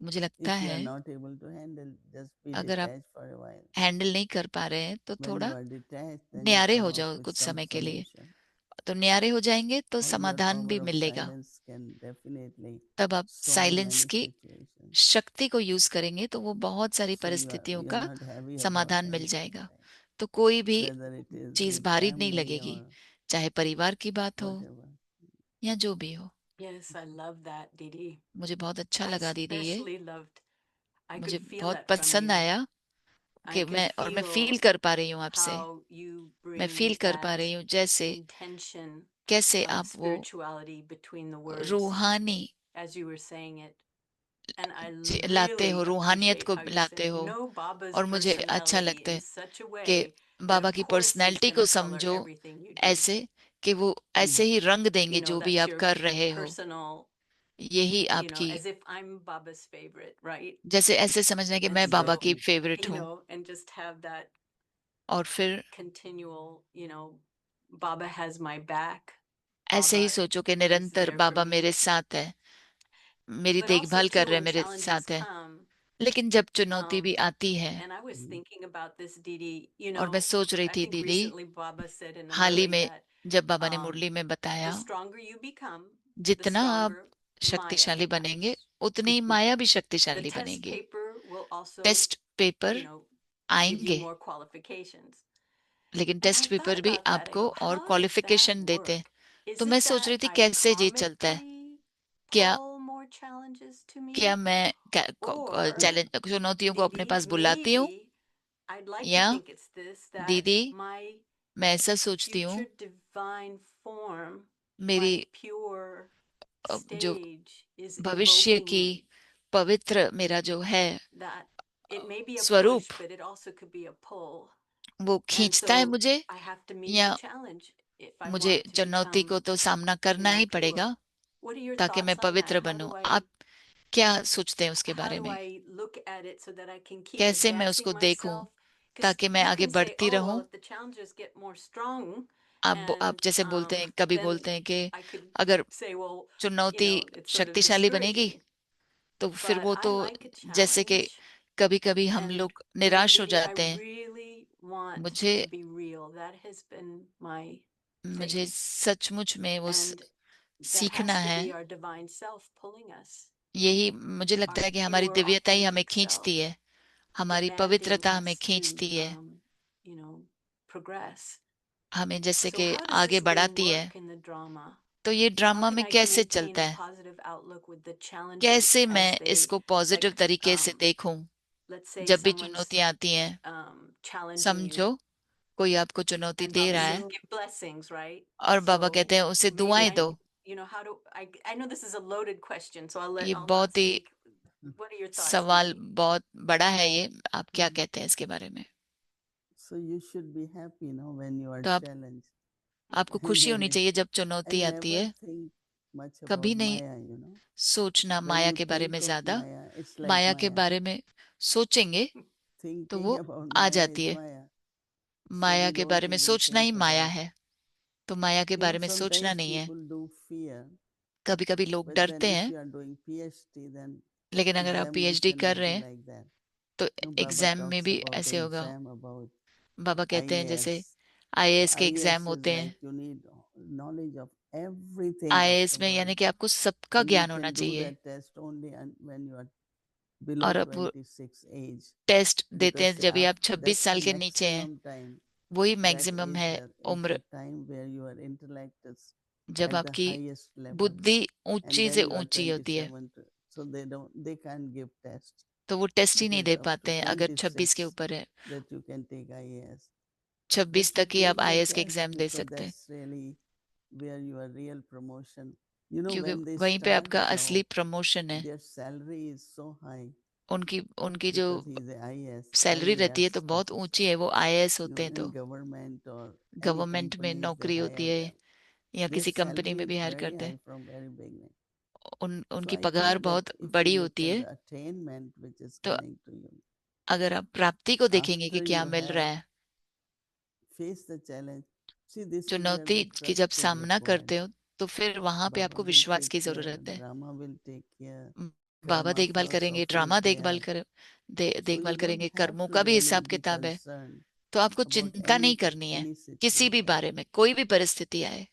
Speaker 1: मुझे लगता
Speaker 2: if you are
Speaker 1: है
Speaker 2: not able to handle, just be
Speaker 1: अगर आप
Speaker 2: detached for a while.
Speaker 1: Handle नहीं कर पा रहे हैं तो
Speaker 2: When you
Speaker 1: थोड़ा
Speaker 2: are detached, then you
Speaker 1: न्यारे
Speaker 2: come
Speaker 1: हो
Speaker 2: up
Speaker 1: जाओ
Speaker 2: with
Speaker 1: कुछ
Speaker 2: some
Speaker 1: समय के लिए।
Speaker 2: solution.
Speaker 1: तो न्यारे हो जाएंगे तो
Speaker 2: Or your
Speaker 1: समाधान
Speaker 2: power
Speaker 1: भी
Speaker 2: of
Speaker 1: मिलेगा।
Speaker 2: silence can definitely
Speaker 1: तब आप
Speaker 2: solve
Speaker 1: साइलेंस
Speaker 2: many
Speaker 1: की
Speaker 2: situations.
Speaker 1: शक्ति को यूज करेंगे तो वो बहुत सारी
Speaker 2: So
Speaker 1: परिस्थितियों
Speaker 2: you are
Speaker 1: का
Speaker 2: not heavy about
Speaker 1: समाधान मिल
Speaker 2: anything,
Speaker 1: जाएगा।
Speaker 2: right?
Speaker 1: तो कोई भी
Speaker 2: Whether it is
Speaker 1: चीज
Speaker 2: with
Speaker 1: भारी नहीं
Speaker 2: family
Speaker 1: लगेगी,
Speaker 2: or
Speaker 1: चाहे परिवार की बात हो
Speaker 2: whatever.
Speaker 1: या जो भी हो।
Speaker 4: Yes, I love that, Didi.
Speaker 1: मुझे बहुत अच्छा
Speaker 4: I
Speaker 1: लगा दीदी ये।
Speaker 4: especially loved, I
Speaker 1: मुझे
Speaker 4: could feel
Speaker 1: बहुत
Speaker 4: that from
Speaker 1: पसंद
Speaker 4: you.
Speaker 1: आया
Speaker 4: I
Speaker 1: कि
Speaker 4: could
Speaker 1: मैं फील
Speaker 4: feel
Speaker 1: कर पा रही हूँ आपसे।
Speaker 4: how you
Speaker 1: मैं फील
Speaker 4: bring
Speaker 1: कर पा
Speaker 4: that
Speaker 1: रही हूँ जैसे
Speaker 4: intention,
Speaker 1: कैसे
Speaker 4: like
Speaker 1: आप वो
Speaker 4: spirituality between the words
Speaker 1: रूहानी
Speaker 4: as you were saying it. And I
Speaker 1: लाते हो,
Speaker 4: really
Speaker 1: रूहानियत
Speaker 4: appreciate
Speaker 1: को
Speaker 4: how you
Speaker 1: लाते
Speaker 4: said,
Speaker 1: हो।
Speaker 4: know Baba's
Speaker 1: और मुझे अच्छा
Speaker 4: personality
Speaker 1: लगता
Speaker 4: in
Speaker 1: है
Speaker 4: such a
Speaker 1: कि
Speaker 4: way that
Speaker 1: बाबा
Speaker 4: of
Speaker 1: की
Speaker 4: course he's
Speaker 1: पर्सनैलिटी
Speaker 4: going
Speaker 1: को
Speaker 4: to color
Speaker 1: समझो
Speaker 4: everything you do.
Speaker 1: ऐसे कि वो ऐसे ही रंग देंगे जो भी
Speaker 4: That's
Speaker 1: आप
Speaker 4: your
Speaker 1: कर रहे हो।
Speaker 4: personal,
Speaker 1: यही आपकी,
Speaker 4: as if I'm Baba's favorite, right?
Speaker 1: जैसे ऐसे समझना कि
Speaker 4: And
Speaker 1: मैं बाबा
Speaker 4: so,
Speaker 1: की फेवरेट हूँ।
Speaker 4: and just have that
Speaker 1: और फिर
Speaker 4: continual, Baba has my back.
Speaker 1: ऐसे ही
Speaker 4: Baba
Speaker 1: सोचो कि
Speaker 4: is
Speaker 1: निरंतर
Speaker 4: there for
Speaker 1: बाबा
Speaker 4: me.
Speaker 1: मेरे साथ है, मेरी
Speaker 4: But also
Speaker 1: देखभाल कर
Speaker 4: too,
Speaker 1: रहे हैं,
Speaker 4: when
Speaker 1: मेरे
Speaker 4: challenges
Speaker 1: साथ है।
Speaker 4: come,
Speaker 1: लेकिन जब चुनौती भी आती है,
Speaker 4: and I was thinking about this, Didi,
Speaker 1: और मैं सोच रही
Speaker 4: I
Speaker 1: थी
Speaker 4: think
Speaker 1: दीदी,
Speaker 4: recently Baba said in a
Speaker 1: hall he
Speaker 4: Murli
Speaker 1: में
Speaker 4: that
Speaker 1: जब बाबा ने
Speaker 4: um,
Speaker 1: मुरली में
Speaker 4: the
Speaker 1: बताया,
Speaker 4: stronger you become, the
Speaker 1: जितना आप
Speaker 4: stronger Maya
Speaker 1: शक्तिशाली बनेंगे
Speaker 4: becomes.
Speaker 1: उतनी ही माया भी
Speaker 4: The
Speaker 1: शक्तिशाली
Speaker 4: test
Speaker 1: बनेगी।
Speaker 4: paper will also,
Speaker 1: test paper
Speaker 4: give you
Speaker 1: आएंगे,
Speaker 4: more qualifications.
Speaker 1: लेकिन
Speaker 4: And I
Speaker 1: test
Speaker 4: thought
Speaker 1: paper भी
Speaker 4: about that. I
Speaker 1: आपको
Speaker 4: go,
Speaker 1: और
Speaker 4: how does that
Speaker 1: क्वालिफिकेशन देते हैं।
Speaker 4: work?
Speaker 1: तो
Speaker 4: Is
Speaker 1: मैं
Speaker 4: it
Speaker 1: सोच
Speaker 4: that
Speaker 1: रही थी
Speaker 4: I
Speaker 1: कैसे ये चलता है।
Speaker 4: karmically
Speaker 1: क्या
Speaker 4: pull more challenges to
Speaker 1: क्या
Speaker 4: me?
Speaker 1: मैं
Speaker 4: Or,
Speaker 1: चैलेंज चुनौतियों को अपने
Speaker 4: Didi,
Speaker 1: पास बुलाती हूँ,
Speaker 4: maybe I'd like to
Speaker 1: या
Speaker 4: think it's this, that
Speaker 1: दीदी
Speaker 4: my
Speaker 1: मैं ऐसा सोचती
Speaker 4: future
Speaker 1: हूँ,
Speaker 4: divine form,
Speaker 1: मेरी
Speaker 4: my pure
Speaker 1: जो
Speaker 4: stage is
Speaker 1: भविष्य
Speaker 4: invoking
Speaker 1: की
Speaker 4: me.
Speaker 1: पवित्र मेरा जो है
Speaker 4: That it may be a
Speaker 1: स्वरूप,
Speaker 4: push, but it also could be a pull.
Speaker 1: वो
Speaker 4: And
Speaker 1: खींचता है
Speaker 4: so
Speaker 1: मुझे,
Speaker 4: I have to meet the
Speaker 1: या
Speaker 4: challenge if I
Speaker 1: मुझे
Speaker 4: want to
Speaker 1: चुनौती
Speaker 4: become,
Speaker 1: को तो सामना करना ही
Speaker 4: pure.
Speaker 1: पड़ेगा
Speaker 4: What are your
Speaker 1: ताकि मैं
Speaker 4: thoughts on that?
Speaker 1: पवित्र बनूं। आप क्या सोचते हैं उसके
Speaker 4: How
Speaker 1: बारे
Speaker 4: do
Speaker 1: में?
Speaker 4: I look at it so that I can keep
Speaker 1: कैसे मैं
Speaker 4: advancing
Speaker 1: उसको देखूं
Speaker 4: myself? Because
Speaker 1: ताकि मैं
Speaker 4: you
Speaker 1: आगे
Speaker 4: can say,
Speaker 1: बढ़ती
Speaker 4: oh, well,
Speaker 1: रहूं।
Speaker 4: if the challenges get more strong,
Speaker 1: आप
Speaker 4: and
Speaker 1: जैसे बोलते हैं, कभी
Speaker 4: then
Speaker 1: बोलते हैं कि
Speaker 4: I could
Speaker 1: अगर
Speaker 4: say, well,
Speaker 1: चुनौती
Speaker 4: it's sort of
Speaker 1: शक्तिशाली बनेगी
Speaker 4: discouraging.
Speaker 1: तो फिर
Speaker 4: But
Speaker 1: वो
Speaker 4: I
Speaker 1: तो
Speaker 4: like a
Speaker 1: जैसे कि
Speaker 4: challenge.
Speaker 1: कभी कभी हम
Speaker 4: And
Speaker 1: लोग निराश हो
Speaker 4: Didi, I
Speaker 1: जाते हैं।
Speaker 4: really want
Speaker 1: मुझे
Speaker 4: to be real. That has been my
Speaker 1: मुझे
Speaker 4: thing.
Speaker 1: सचमुच में वो
Speaker 4: And that
Speaker 1: सीखना
Speaker 4: has to
Speaker 1: है।
Speaker 4: be our divine self pulling us,
Speaker 1: यही मुझे लगता
Speaker 4: our
Speaker 1: है कि हमारी
Speaker 4: pure,
Speaker 1: दिव्यता ही हमें
Speaker 4: authentic
Speaker 1: खींचती
Speaker 4: self,
Speaker 1: है, हमारी
Speaker 4: demanding
Speaker 1: पवित्रता हमें
Speaker 4: us to,
Speaker 1: खींचती है,
Speaker 4: progress.
Speaker 1: हमें जैसे
Speaker 4: So
Speaker 1: कि
Speaker 4: how does
Speaker 1: आगे
Speaker 4: this thing
Speaker 1: बढ़ाती है।
Speaker 4: work in the drama?
Speaker 1: तो ये
Speaker 4: How
Speaker 1: ड्रामा
Speaker 4: can
Speaker 1: में
Speaker 4: I
Speaker 1: कैसे
Speaker 4: maintain
Speaker 1: चलता
Speaker 4: a
Speaker 1: है,
Speaker 4: positive outlook with the challenges
Speaker 1: कैसे
Speaker 4: as
Speaker 1: मैं
Speaker 4: they,
Speaker 1: इसको पॉजिटिव
Speaker 4: like,
Speaker 1: तरीके से देखूं।
Speaker 4: let's say
Speaker 1: जब भी
Speaker 4: someone's
Speaker 1: चुनौतियां आती हैं,
Speaker 4: challenging you,
Speaker 1: समझो कोई आपको चुनौती
Speaker 4: and
Speaker 1: दे
Speaker 4: Baba
Speaker 1: रहा
Speaker 4: says
Speaker 1: है
Speaker 4: give blessings, right?
Speaker 1: और बाबा
Speaker 4: So
Speaker 1: कहते हैं उसे
Speaker 4: maybe
Speaker 1: दुआएं दो।
Speaker 4: how do I know this is a loaded question, so
Speaker 1: ये
Speaker 4: I'll not
Speaker 1: बहुत ही
Speaker 4: speak. What are your thoughts,
Speaker 1: सवाल
Speaker 4: Didi?
Speaker 1: बहुत बड़ा है ये। आप क्या कहते हैं इसके बारे में?
Speaker 2: So you should be happy, no, when you are
Speaker 1: तो आप
Speaker 2: challenged.
Speaker 1: आपको
Speaker 2: And
Speaker 1: खुशी होनी
Speaker 2: then
Speaker 1: चाहिए जब
Speaker 2: and
Speaker 1: चुनौती आती
Speaker 2: never
Speaker 1: है।
Speaker 2: think much
Speaker 1: कभी
Speaker 2: about
Speaker 1: नहीं
Speaker 2: Maya, you know.
Speaker 1: सोचना
Speaker 2: When
Speaker 1: माया
Speaker 2: you
Speaker 1: के बारे में
Speaker 2: think of
Speaker 1: ज्यादा।
Speaker 2: Maya, it's like
Speaker 1: माया के
Speaker 2: Maya.
Speaker 1: बारे में सोचेंगे तो
Speaker 2: Thinking
Speaker 1: वो
Speaker 2: about
Speaker 1: आ
Speaker 2: Maya
Speaker 1: जाती
Speaker 2: is
Speaker 1: है।
Speaker 2: Maya. So
Speaker 1: माया
Speaker 2: we
Speaker 1: के
Speaker 2: don't
Speaker 1: बारे में
Speaker 2: even
Speaker 1: सोचना ही
Speaker 2: think
Speaker 1: माया
Speaker 2: about.
Speaker 1: है। तो माया के
Speaker 2: You know,
Speaker 1: बारे में सोचना
Speaker 2: sometimes
Speaker 1: नहीं है।
Speaker 2: people do fear,
Speaker 1: कभी कभी लोग
Speaker 2: but then
Speaker 1: डरते
Speaker 2: if
Speaker 1: हैं,
Speaker 2: you are doing PhD, then
Speaker 1: लेकिन अगर आप पीएचडी
Speaker 2: examination
Speaker 1: कर
Speaker 2: will
Speaker 1: रहे
Speaker 2: be
Speaker 1: हैं
Speaker 2: like that.
Speaker 1: तो
Speaker 2: No, Baba
Speaker 1: एग्जाम में
Speaker 2: talks
Speaker 1: भी
Speaker 2: about the
Speaker 1: ऐसे होगा।
Speaker 2: exam about
Speaker 1: बाबा कहते हैं जैसे
Speaker 2: IAS. So
Speaker 1: आईएएस के एग्जाम
Speaker 2: IAS is
Speaker 1: होते हैं।
Speaker 2: like you need knowledge of everything of
Speaker 1: IAS
Speaker 2: the
Speaker 1: में यानी
Speaker 2: world,
Speaker 1: कि आपको सबका
Speaker 2: and you
Speaker 1: ज्ञान होना
Speaker 2: can do
Speaker 1: चाहिए।
Speaker 2: that test only when you are below
Speaker 1: और अब वो
Speaker 2: 26 age,
Speaker 1: टेस्ट देते हैं
Speaker 2: because
Speaker 1: जब भी आप 26
Speaker 2: that's the
Speaker 1: साल के नीचे हैं।
Speaker 2: maximum time.
Speaker 1: वही
Speaker 2: That
Speaker 1: मैक्सिमम है
Speaker 2: is
Speaker 1: उम्र,
Speaker 2: the time where your intellect is
Speaker 1: जब
Speaker 2: at the
Speaker 1: आपकी
Speaker 2: highest level,
Speaker 1: बुद्धि
Speaker 2: and
Speaker 1: ऊंची
Speaker 2: then
Speaker 1: से
Speaker 2: you are
Speaker 1: ऊंची होती है।
Speaker 2: 27 so they can't give test.
Speaker 1: तो वो टेस्ट ही
Speaker 2: It
Speaker 1: नहीं
Speaker 2: is
Speaker 1: दे
Speaker 2: up to
Speaker 1: पाते हैं अगर 26 के
Speaker 2: 26
Speaker 1: ऊपर है।
Speaker 2: that you can take IAS.
Speaker 1: 26
Speaker 2: But you
Speaker 1: तक ही आप
Speaker 2: take the
Speaker 1: आईएएस के
Speaker 2: test
Speaker 1: एग्जाम दे
Speaker 2: because
Speaker 1: सकते हैं,
Speaker 2: that's really where your real promotion. You know,
Speaker 1: क्योंकि
Speaker 2: when they
Speaker 1: वहीं पे
Speaker 2: start
Speaker 1: आपका
Speaker 2: the
Speaker 1: असली
Speaker 2: job,
Speaker 1: प्रमोशन है।
Speaker 2: their salary is so high
Speaker 1: उनकी उनकी जो
Speaker 2: because he is a IAS,
Speaker 1: salary रहती है
Speaker 2: IAS
Speaker 1: तो बहुत
Speaker 2: officer.
Speaker 1: ऊंची है, वो आईएएस
Speaker 2: You know,
Speaker 1: होते हैं।
Speaker 2: in
Speaker 1: तो
Speaker 2: government or any
Speaker 1: गवर्नमेंट में
Speaker 2: companies, they
Speaker 1: नौकरी होती
Speaker 2: hire
Speaker 1: है
Speaker 2: them.
Speaker 1: या
Speaker 2: Their
Speaker 1: किसी कंपनी
Speaker 2: salary
Speaker 1: में
Speaker 2: is
Speaker 1: भी हायर
Speaker 2: very
Speaker 1: करते हैं,
Speaker 2: high from very beginning. So
Speaker 1: उनकी
Speaker 2: I
Speaker 1: पगार
Speaker 2: think that
Speaker 1: बहुत
Speaker 2: if you
Speaker 1: बड़ी
Speaker 2: look
Speaker 1: होती
Speaker 2: at
Speaker 1: है।
Speaker 2: the attainment which is
Speaker 1: तो
Speaker 2: coming to you,
Speaker 1: अगर आप प्राप्ति को देखेंगे कि
Speaker 2: after
Speaker 1: क्या
Speaker 2: you
Speaker 1: मिल रहा
Speaker 2: have
Speaker 1: है,
Speaker 2: faced the challenge, see, this is where
Speaker 1: चुनौती
Speaker 2: the
Speaker 1: की जब
Speaker 2: trust is
Speaker 1: सामना
Speaker 2: required.
Speaker 1: करते हो, तो फिर वहां पे
Speaker 2: Baba
Speaker 1: आपको
Speaker 2: will
Speaker 1: विश्वास
Speaker 2: take
Speaker 1: की
Speaker 2: care,
Speaker 1: जरूरत है।
Speaker 2: Drama will take care,
Speaker 1: Baba
Speaker 2: karma
Speaker 1: देखभाल करेंगे,
Speaker 2: philosophy is
Speaker 1: ड्रामा देखभाल
Speaker 2: there. So you
Speaker 1: देखभाल
Speaker 2: don't
Speaker 1: करेंगे,
Speaker 2: have
Speaker 1: कर्मों
Speaker 2: to
Speaker 1: का भी
Speaker 2: really
Speaker 1: हिसाब
Speaker 2: be
Speaker 1: किताब है।
Speaker 2: concerned
Speaker 1: तो आपको
Speaker 2: about
Speaker 1: चिंता नहीं करनी है
Speaker 2: any
Speaker 1: किसी भी
Speaker 2: situation.
Speaker 1: बारे में, कोई भी परिस्थिति आए।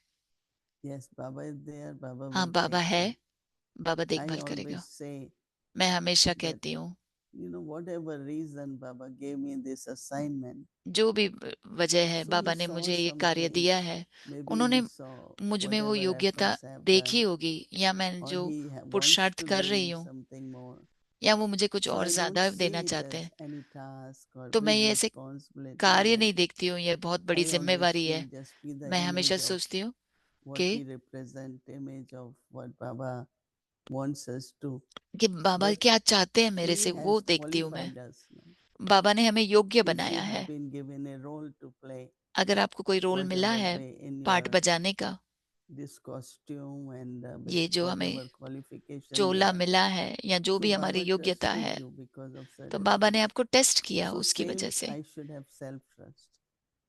Speaker 2: Yes, Baba is there, Baba
Speaker 1: हाँ,
Speaker 2: will
Speaker 1: बाबा
Speaker 2: take
Speaker 1: है,
Speaker 2: care.
Speaker 1: बाबा
Speaker 2: I
Speaker 1: देखभाल
Speaker 2: always
Speaker 1: करेगा।
Speaker 2: say
Speaker 1: मैं हमेशा
Speaker 2: that,
Speaker 1: कहती हूँ,
Speaker 2: you know, whatever reason Baba gave me this assignment,
Speaker 1: जो भी वजह है,
Speaker 2: so he
Speaker 1: बाबा ने
Speaker 2: saw
Speaker 1: मुझे ये कार्य
Speaker 2: something,
Speaker 1: दिया है।
Speaker 2: maybe
Speaker 1: उन्होंने
Speaker 2: he saw
Speaker 1: मुझ में वो
Speaker 2: whatever
Speaker 1: योग्यता
Speaker 2: efforts I have
Speaker 1: देखी
Speaker 2: done,
Speaker 1: होगी, या मैं
Speaker 2: or
Speaker 1: जो
Speaker 2: he wants
Speaker 1: पुरुषार्थ
Speaker 2: to
Speaker 1: कर
Speaker 2: give
Speaker 1: रही
Speaker 2: me
Speaker 1: हूँ,
Speaker 2: something more.
Speaker 1: या वो मुझे कुछ
Speaker 2: So
Speaker 1: और
Speaker 2: I don't
Speaker 1: ज्यादा
Speaker 2: see
Speaker 1: देना
Speaker 2: it
Speaker 1: चाहते
Speaker 2: as
Speaker 1: हैं।
Speaker 2: any task or
Speaker 1: तो मैं
Speaker 2: big
Speaker 1: ये ऐसे
Speaker 2: responsibility
Speaker 1: कार्य
Speaker 2: that
Speaker 1: नहीं देखती हूँ, ये बहुत बड़ी
Speaker 2: I always
Speaker 1: जिम्मेवारी
Speaker 2: feel
Speaker 1: है।
Speaker 2: just be the
Speaker 1: मैं हमेशा
Speaker 2: image of
Speaker 1: सोचती हूँ
Speaker 2: what
Speaker 1: कि
Speaker 2: we represent, image of what Baba wants us to.
Speaker 1: Baba
Speaker 2: But
Speaker 1: क्या चाहते हैं मेरे
Speaker 2: he
Speaker 1: से, वो
Speaker 2: has
Speaker 1: देखती हूँ मैं।
Speaker 2: qualified us. No?
Speaker 1: बाबा ने हमें योग्य
Speaker 2: If you
Speaker 1: बनाया
Speaker 2: have
Speaker 1: है।
Speaker 2: been given a role to play,
Speaker 1: अगर आपको कोई रोल मिला
Speaker 2: whatever
Speaker 1: है
Speaker 2: way in
Speaker 1: पार्ट
Speaker 2: your
Speaker 1: बजाने का,
Speaker 2: this costume and with
Speaker 1: ये जो हमें
Speaker 2: whatever qualification you
Speaker 1: Chola
Speaker 2: have.
Speaker 1: मिला है या जो
Speaker 2: So
Speaker 1: भी हमारी
Speaker 2: Baba
Speaker 1: योग्यता
Speaker 2: trusted
Speaker 1: है,
Speaker 2: you because of
Speaker 1: तो
Speaker 2: certain
Speaker 1: बाबा ने
Speaker 2: things.
Speaker 1: आपको टेस्ट किया
Speaker 2: So
Speaker 1: उसकी वजह
Speaker 2: same,
Speaker 1: से।
Speaker 2: I should have self-trust.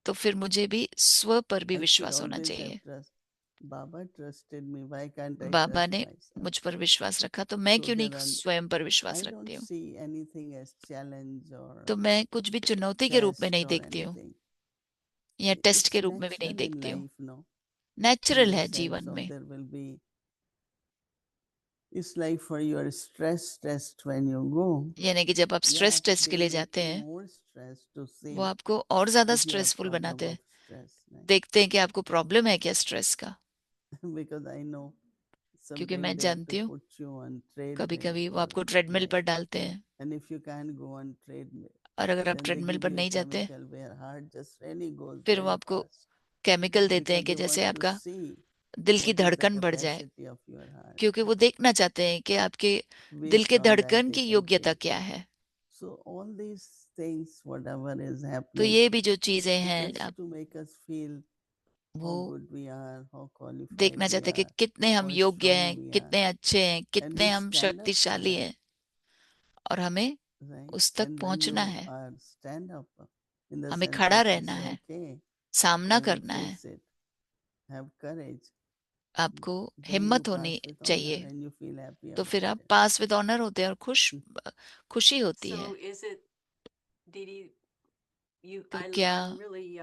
Speaker 1: तो फिर मुझे भी स्व पर भी
Speaker 2: I should
Speaker 1: विश्वास होना
Speaker 2: always have
Speaker 1: चाहिए।
Speaker 2: trust. Baba trusted me. Why can't I
Speaker 1: Baba
Speaker 2: trust
Speaker 1: ने
Speaker 2: myself?
Speaker 1: मुझ पर विश्वास रखा, तो मैं
Speaker 2: So
Speaker 1: क्यों नहीं
Speaker 2: there are,
Speaker 1: स्वयं पर विश्वास
Speaker 2: I don't
Speaker 1: रखती हूँ।
Speaker 2: see anything as challenge or
Speaker 1: तो मैं कुछ भी चुनौती के रूप में
Speaker 2: test
Speaker 1: नहीं
Speaker 2: or
Speaker 1: देखती हूँ,
Speaker 2: anything.
Speaker 1: या टेस्ट के
Speaker 2: It's
Speaker 1: रूप में भी नहीं
Speaker 2: natural in
Speaker 1: देखती हूँ।
Speaker 2: life, no? In
Speaker 1: natural
Speaker 2: the
Speaker 1: है
Speaker 2: sense
Speaker 1: जीवन
Speaker 2: of
Speaker 1: में।
Speaker 2: there will be, it's like for your stress test when you go.
Speaker 1: यानी कि जब आप
Speaker 2: Yeah,
Speaker 1: स्ट्रेस टेस्ट के
Speaker 2: they
Speaker 1: लिए
Speaker 2: make
Speaker 1: जाते
Speaker 2: you
Speaker 1: हैं,
Speaker 2: more stressed to
Speaker 1: वो
Speaker 2: see
Speaker 1: आपको और ज्यादा
Speaker 2: if you have
Speaker 1: stressful
Speaker 2: problem
Speaker 1: बनाते
Speaker 2: of
Speaker 1: हैं।
Speaker 2: stress. Right?
Speaker 1: देखते हैं कि आपको प्रॉब्लम है क्या स्ट्रेस का।
Speaker 2: Because I know
Speaker 1: क्योंकि
Speaker 2: sometimes
Speaker 1: मैं
Speaker 2: they have to
Speaker 1: जानती हूँ,
Speaker 2: put you on
Speaker 1: कभी
Speaker 2: treadmills
Speaker 1: कभी वो
Speaker 2: for
Speaker 1: आपको ट्रेडमिल
Speaker 2: like,
Speaker 1: पर डालते हैं,
Speaker 2: and if you can't go on treadmill,
Speaker 1: और अगर आप
Speaker 2: then they
Speaker 1: ट्रेडमिल
Speaker 2: give
Speaker 1: पर
Speaker 2: you a
Speaker 1: नहीं जाते,
Speaker 2: chemical where heart just really goes
Speaker 1: फिर वो
Speaker 2: very
Speaker 1: आपको
Speaker 2: fast
Speaker 1: केमिकल देते हैं
Speaker 2: because
Speaker 1: कि
Speaker 2: they
Speaker 1: जैसे
Speaker 2: want to
Speaker 1: आपका
Speaker 2: see
Speaker 1: दिल की
Speaker 2: what is the
Speaker 1: धड़कन बढ़ जाए।
Speaker 2: capacity of your heart
Speaker 1: क्योंकि वो देखना चाहते हैं कि आपके दिल
Speaker 2: based
Speaker 1: के
Speaker 2: on that
Speaker 1: धड़कन
Speaker 2: they
Speaker 1: की
Speaker 2: can
Speaker 1: योग्यता
Speaker 2: take.
Speaker 1: क्या है।
Speaker 2: So all these things whatever is
Speaker 1: तो
Speaker 2: happening,
Speaker 1: ये भी जो चीजें
Speaker 2: it's
Speaker 1: हैं,
Speaker 2: just
Speaker 1: आप
Speaker 2: to make us feel
Speaker 1: वो
Speaker 2: how good we are, how qualified
Speaker 1: देखना
Speaker 2: we
Speaker 1: चाहते हैं कि
Speaker 2: are,
Speaker 1: कितने हम
Speaker 2: how
Speaker 1: योग्य
Speaker 2: strong
Speaker 1: हैं,
Speaker 2: we are,
Speaker 1: कितने अच्छे हैं,
Speaker 2: and
Speaker 1: कितने
Speaker 2: we
Speaker 1: हम
Speaker 2: stand up for
Speaker 1: शक्तिशाली
Speaker 2: that,
Speaker 1: हैं, और हमें
Speaker 2: right?
Speaker 1: उस तक
Speaker 2: And when
Speaker 1: पहुंचना
Speaker 2: you
Speaker 1: है।
Speaker 2: are stand up in the
Speaker 1: हमें
Speaker 2: sense
Speaker 1: खड़ा
Speaker 2: of you
Speaker 1: रहना
Speaker 2: say
Speaker 1: है,
Speaker 2: okay,
Speaker 1: सामना
Speaker 2: I will
Speaker 1: करना है।
Speaker 2: face it, have courage,
Speaker 1: आपको
Speaker 2: then you
Speaker 1: हिम्मत होनी
Speaker 2: pass with honor
Speaker 1: चाहिए,
Speaker 2: and you feel happy
Speaker 1: तो फिर
Speaker 2: about
Speaker 1: आप
Speaker 2: it.
Speaker 1: पास विद ऑनर होते हैं और खुशी होती है।
Speaker 4: So is it, Didi,
Speaker 1: तो
Speaker 4: I'm
Speaker 1: क्या
Speaker 4: really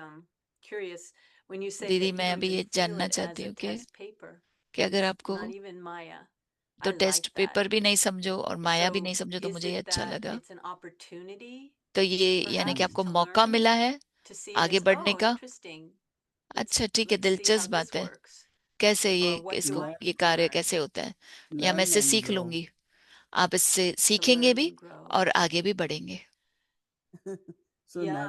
Speaker 4: curious when you say
Speaker 1: दीदी,
Speaker 4: that you
Speaker 1: मैं
Speaker 4: don't
Speaker 1: अभी
Speaker 4: even
Speaker 1: ये
Speaker 4: feel
Speaker 1: जानना
Speaker 4: it
Speaker 1: चाहती
Speaker 4: as a
Speaker 1: हूँ कि
Speaker 4: test paper.
Speaker 1: अगर
Speaker 4: It's
Speaker 1: आपको,
Speaker 4: not even Maya.
Speaker 1: तो
Speaker 4: I
Speaker 1: test
Speaker 4: like that.
Speaker 1: Paper भी नहीं समझो और माया भी
Speaker 4: So
Speaker 1: नहीं समझो, तो
Speaker 4: is
Speaker 1: मुझे ये
Speaker 4: it
Speaker 1: अच्छा
Speaker 4: that
Speaker 1: लगा।
Speaker 4: it's an opportunity
Speaker 1: तो ये यानी कि
Speaker 4: perhaps
Speaker 1: आपको
Speaker 4: to
Speaker 1: मौका
Speaker 4: learn,
Speaker 1: मिला है
Speaker 4: to see it
Speaker 1: आगे
Speaker 4: as,
Speaker 1: बढ़ने
Speaker 4: oh,
Speaker 1: का।
Speaker 4: interesting.
Speaker 1: अच्छा, ठीक है,
Speaker 4: Let's see how
Speaker 1: दिलचस्प
Speaker 4: this
Speaker 1: बात है,
Speaker 4: works
Speaker 1: कैसे ये
Speaker 4: or what do
Speaker 1: इसको
Speaker 4: I
Speaker 1: ये
Speaker 4: have to
Speaker 1: कार्य
Speaker 4: learn
Speaker 1: कैसे होता है, या मैं
Speaker 2: Learn
Speaker 1: इससे
Speaker 2: and
Speaker 1: सीख
Speaker 2: grow.
Speaker 1: लूंगी। आप इससे
Speaker 4: to
Speaker 1: सीखेंगे
Speaker 4: learn
Speaker 1: भी
Speaker 4: and grow?
Speaker 1: और आगे भी बढ़ेंगे।
Speaker 2: So
Speaker 4: Yeah.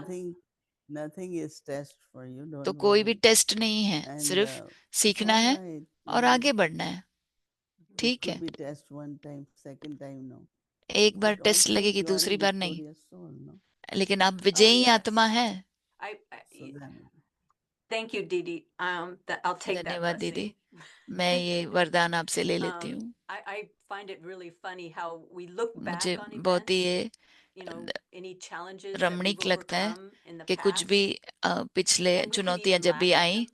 Speaker 2: nothing is test for you,
Speaker 1: तो
Speaker 2: don't
Speaker 1: कोई भी
Speaker 2: worry.
Speaker 1: टेस्ट नहीं है,
Speaker 2: And
Speaker 1: सिर्फ
Speaker 2: it's
Speaker 1: सीखना
Speaker 2: all
Speaker 1: है
Speaker 2: right,
Speaker 1: और आगे बढ़ना है।
Speaker 2: it
Speaker 1: ठीक
Speaker 2: could
Speaker 1: है,
Speaker 2: be test one time, second time, no.
Speaker 1: एक बार
Speaker 2: But
Speaker 1: टेस्ट
Speaker 2: also
Speaker 1: लगेगी,
Speaker 2: you are a
Speaker 1: दूसरी बार नहीं,
Speaker 2: victorious soul, no.
Speaker 1: लेकिन आप
Speaker 4: Oh,
Speaker 1: विजयी आत्मा
Speaker 4: yes.
Speaker 1: है।
Speaker 4: So thank you, Didi. I'll take that
Speaker 1: धन्यवाद दीदी,
Speaker 4: blessing.
Speaker 1: मैं ये वरदान आपसे ले लेती हूँ।
Speaker 4: I find it really funny how we look
Speaker 1: मुझे
Speaker 4: back on
Speaker 1: बहुत ही
Speaker 4: events,
Speaker 1: ये
Speaker 4: you know, any challenges that we've
Speaker 1: रमणीक लगता है
Speaker 4: overcome in the
Speaker 1: कि कुछ भी
Speaker 4: past,
Speaker 1: पिछले
Speaker 4: and we can
Speaker 1: चुनौतियां
Speaker 4: even
Speaker 1: जब भी
Speaker 4: laugh at
Speaker 1: आई
Speaker 4: them,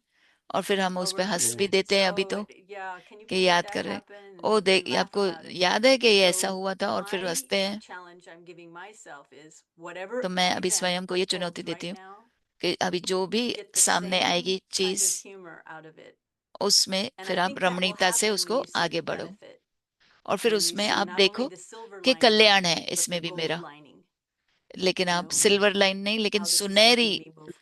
Speaker 1: और फिर हम
Speaker 4: or
Speaker 1: उस
Speaker 4: we're
Speaker 1: पे
Speaker 4: like,
Speaker 1: हंस
Speaker 4: isn't
Speaker 1: भी
Speaker 4: it
Speaker 1: देते हैं अभी
Speaker 4: so?
Speaker 1: तो,
Speaker 4: Yeah, can you
Speaker 1: कि
Speaker 4: believe
Speaker 1: याद
Speaker 4: that
Speaker 1: कर रहे हैं,
Speaker 4: happened?
Speaker 1: ओ
Speaker 4: And
Speaker 1: देख
Speaker 4: laugh
Speaker 1: आपको
Speaker 4: about it.
Speaker 1: याद है कि ये ऐसा
Speaker 4: So
Speaker 1: हुआ था, और फिर
Speaker 4: my
Speaker 1: हंसते हैं।
Speaker 4: challenge I'm giving myself is whatever
Speaker 1: तो मैं अभी
Speaker 4: event
Speaker 1: स्वयं को ये चुनौती
Speaker 4: unfolds
Speaker 1: देती
Speaker 4: right
Speaker 1: हूँ
Speaker 4: now,
Speaker 1: कि अभी जो भी
Speaker 4: get the
Speaker 1: सामने
Speaker 4: same
Speaker 1: आएगी
Speaker 4: kind
Speaker 1: चीज,
Speaker 4: of humor out of it.
Speaker 1: उसमें
Speaker 4: And I
Speaker 1: फिर आप
Speaker 4: think that will
Speaker 1: रमणीकता से
Speaker 4: happen when
Speaker 1: उसको
Speaker 4: you see
Speaker 1: आगे
Speaker 4: the
Speaker 1: बढ़ो,
Speaker 4: benefit,
Speaker 1: और फिर
Speaker 4: when you
Speaker 1: उसमें
Speaker 4: see
Speaker 1: आप
Speaker 4: not only
Speaker 1: देखो
Speaker 4: the silver
Speaker 1: कि
Speaker 4: lining,
Speaker 1: कल्याण है
Speaker 4: but the
Speaker 1: इसमें भी
Speaker 4: gold
Speaker 1: मेरा।
Speaker 4: lining,
Speaker 1: लेकिन
Speaker 4: you
Speaker 1: आप
Speaker 4: know,
Speaker 1: सिल्वर लाइन नहीं, लेकिन
Speaker 4: how this is
Speaker 1: सुनहरी,
Speaker 4: making me move, you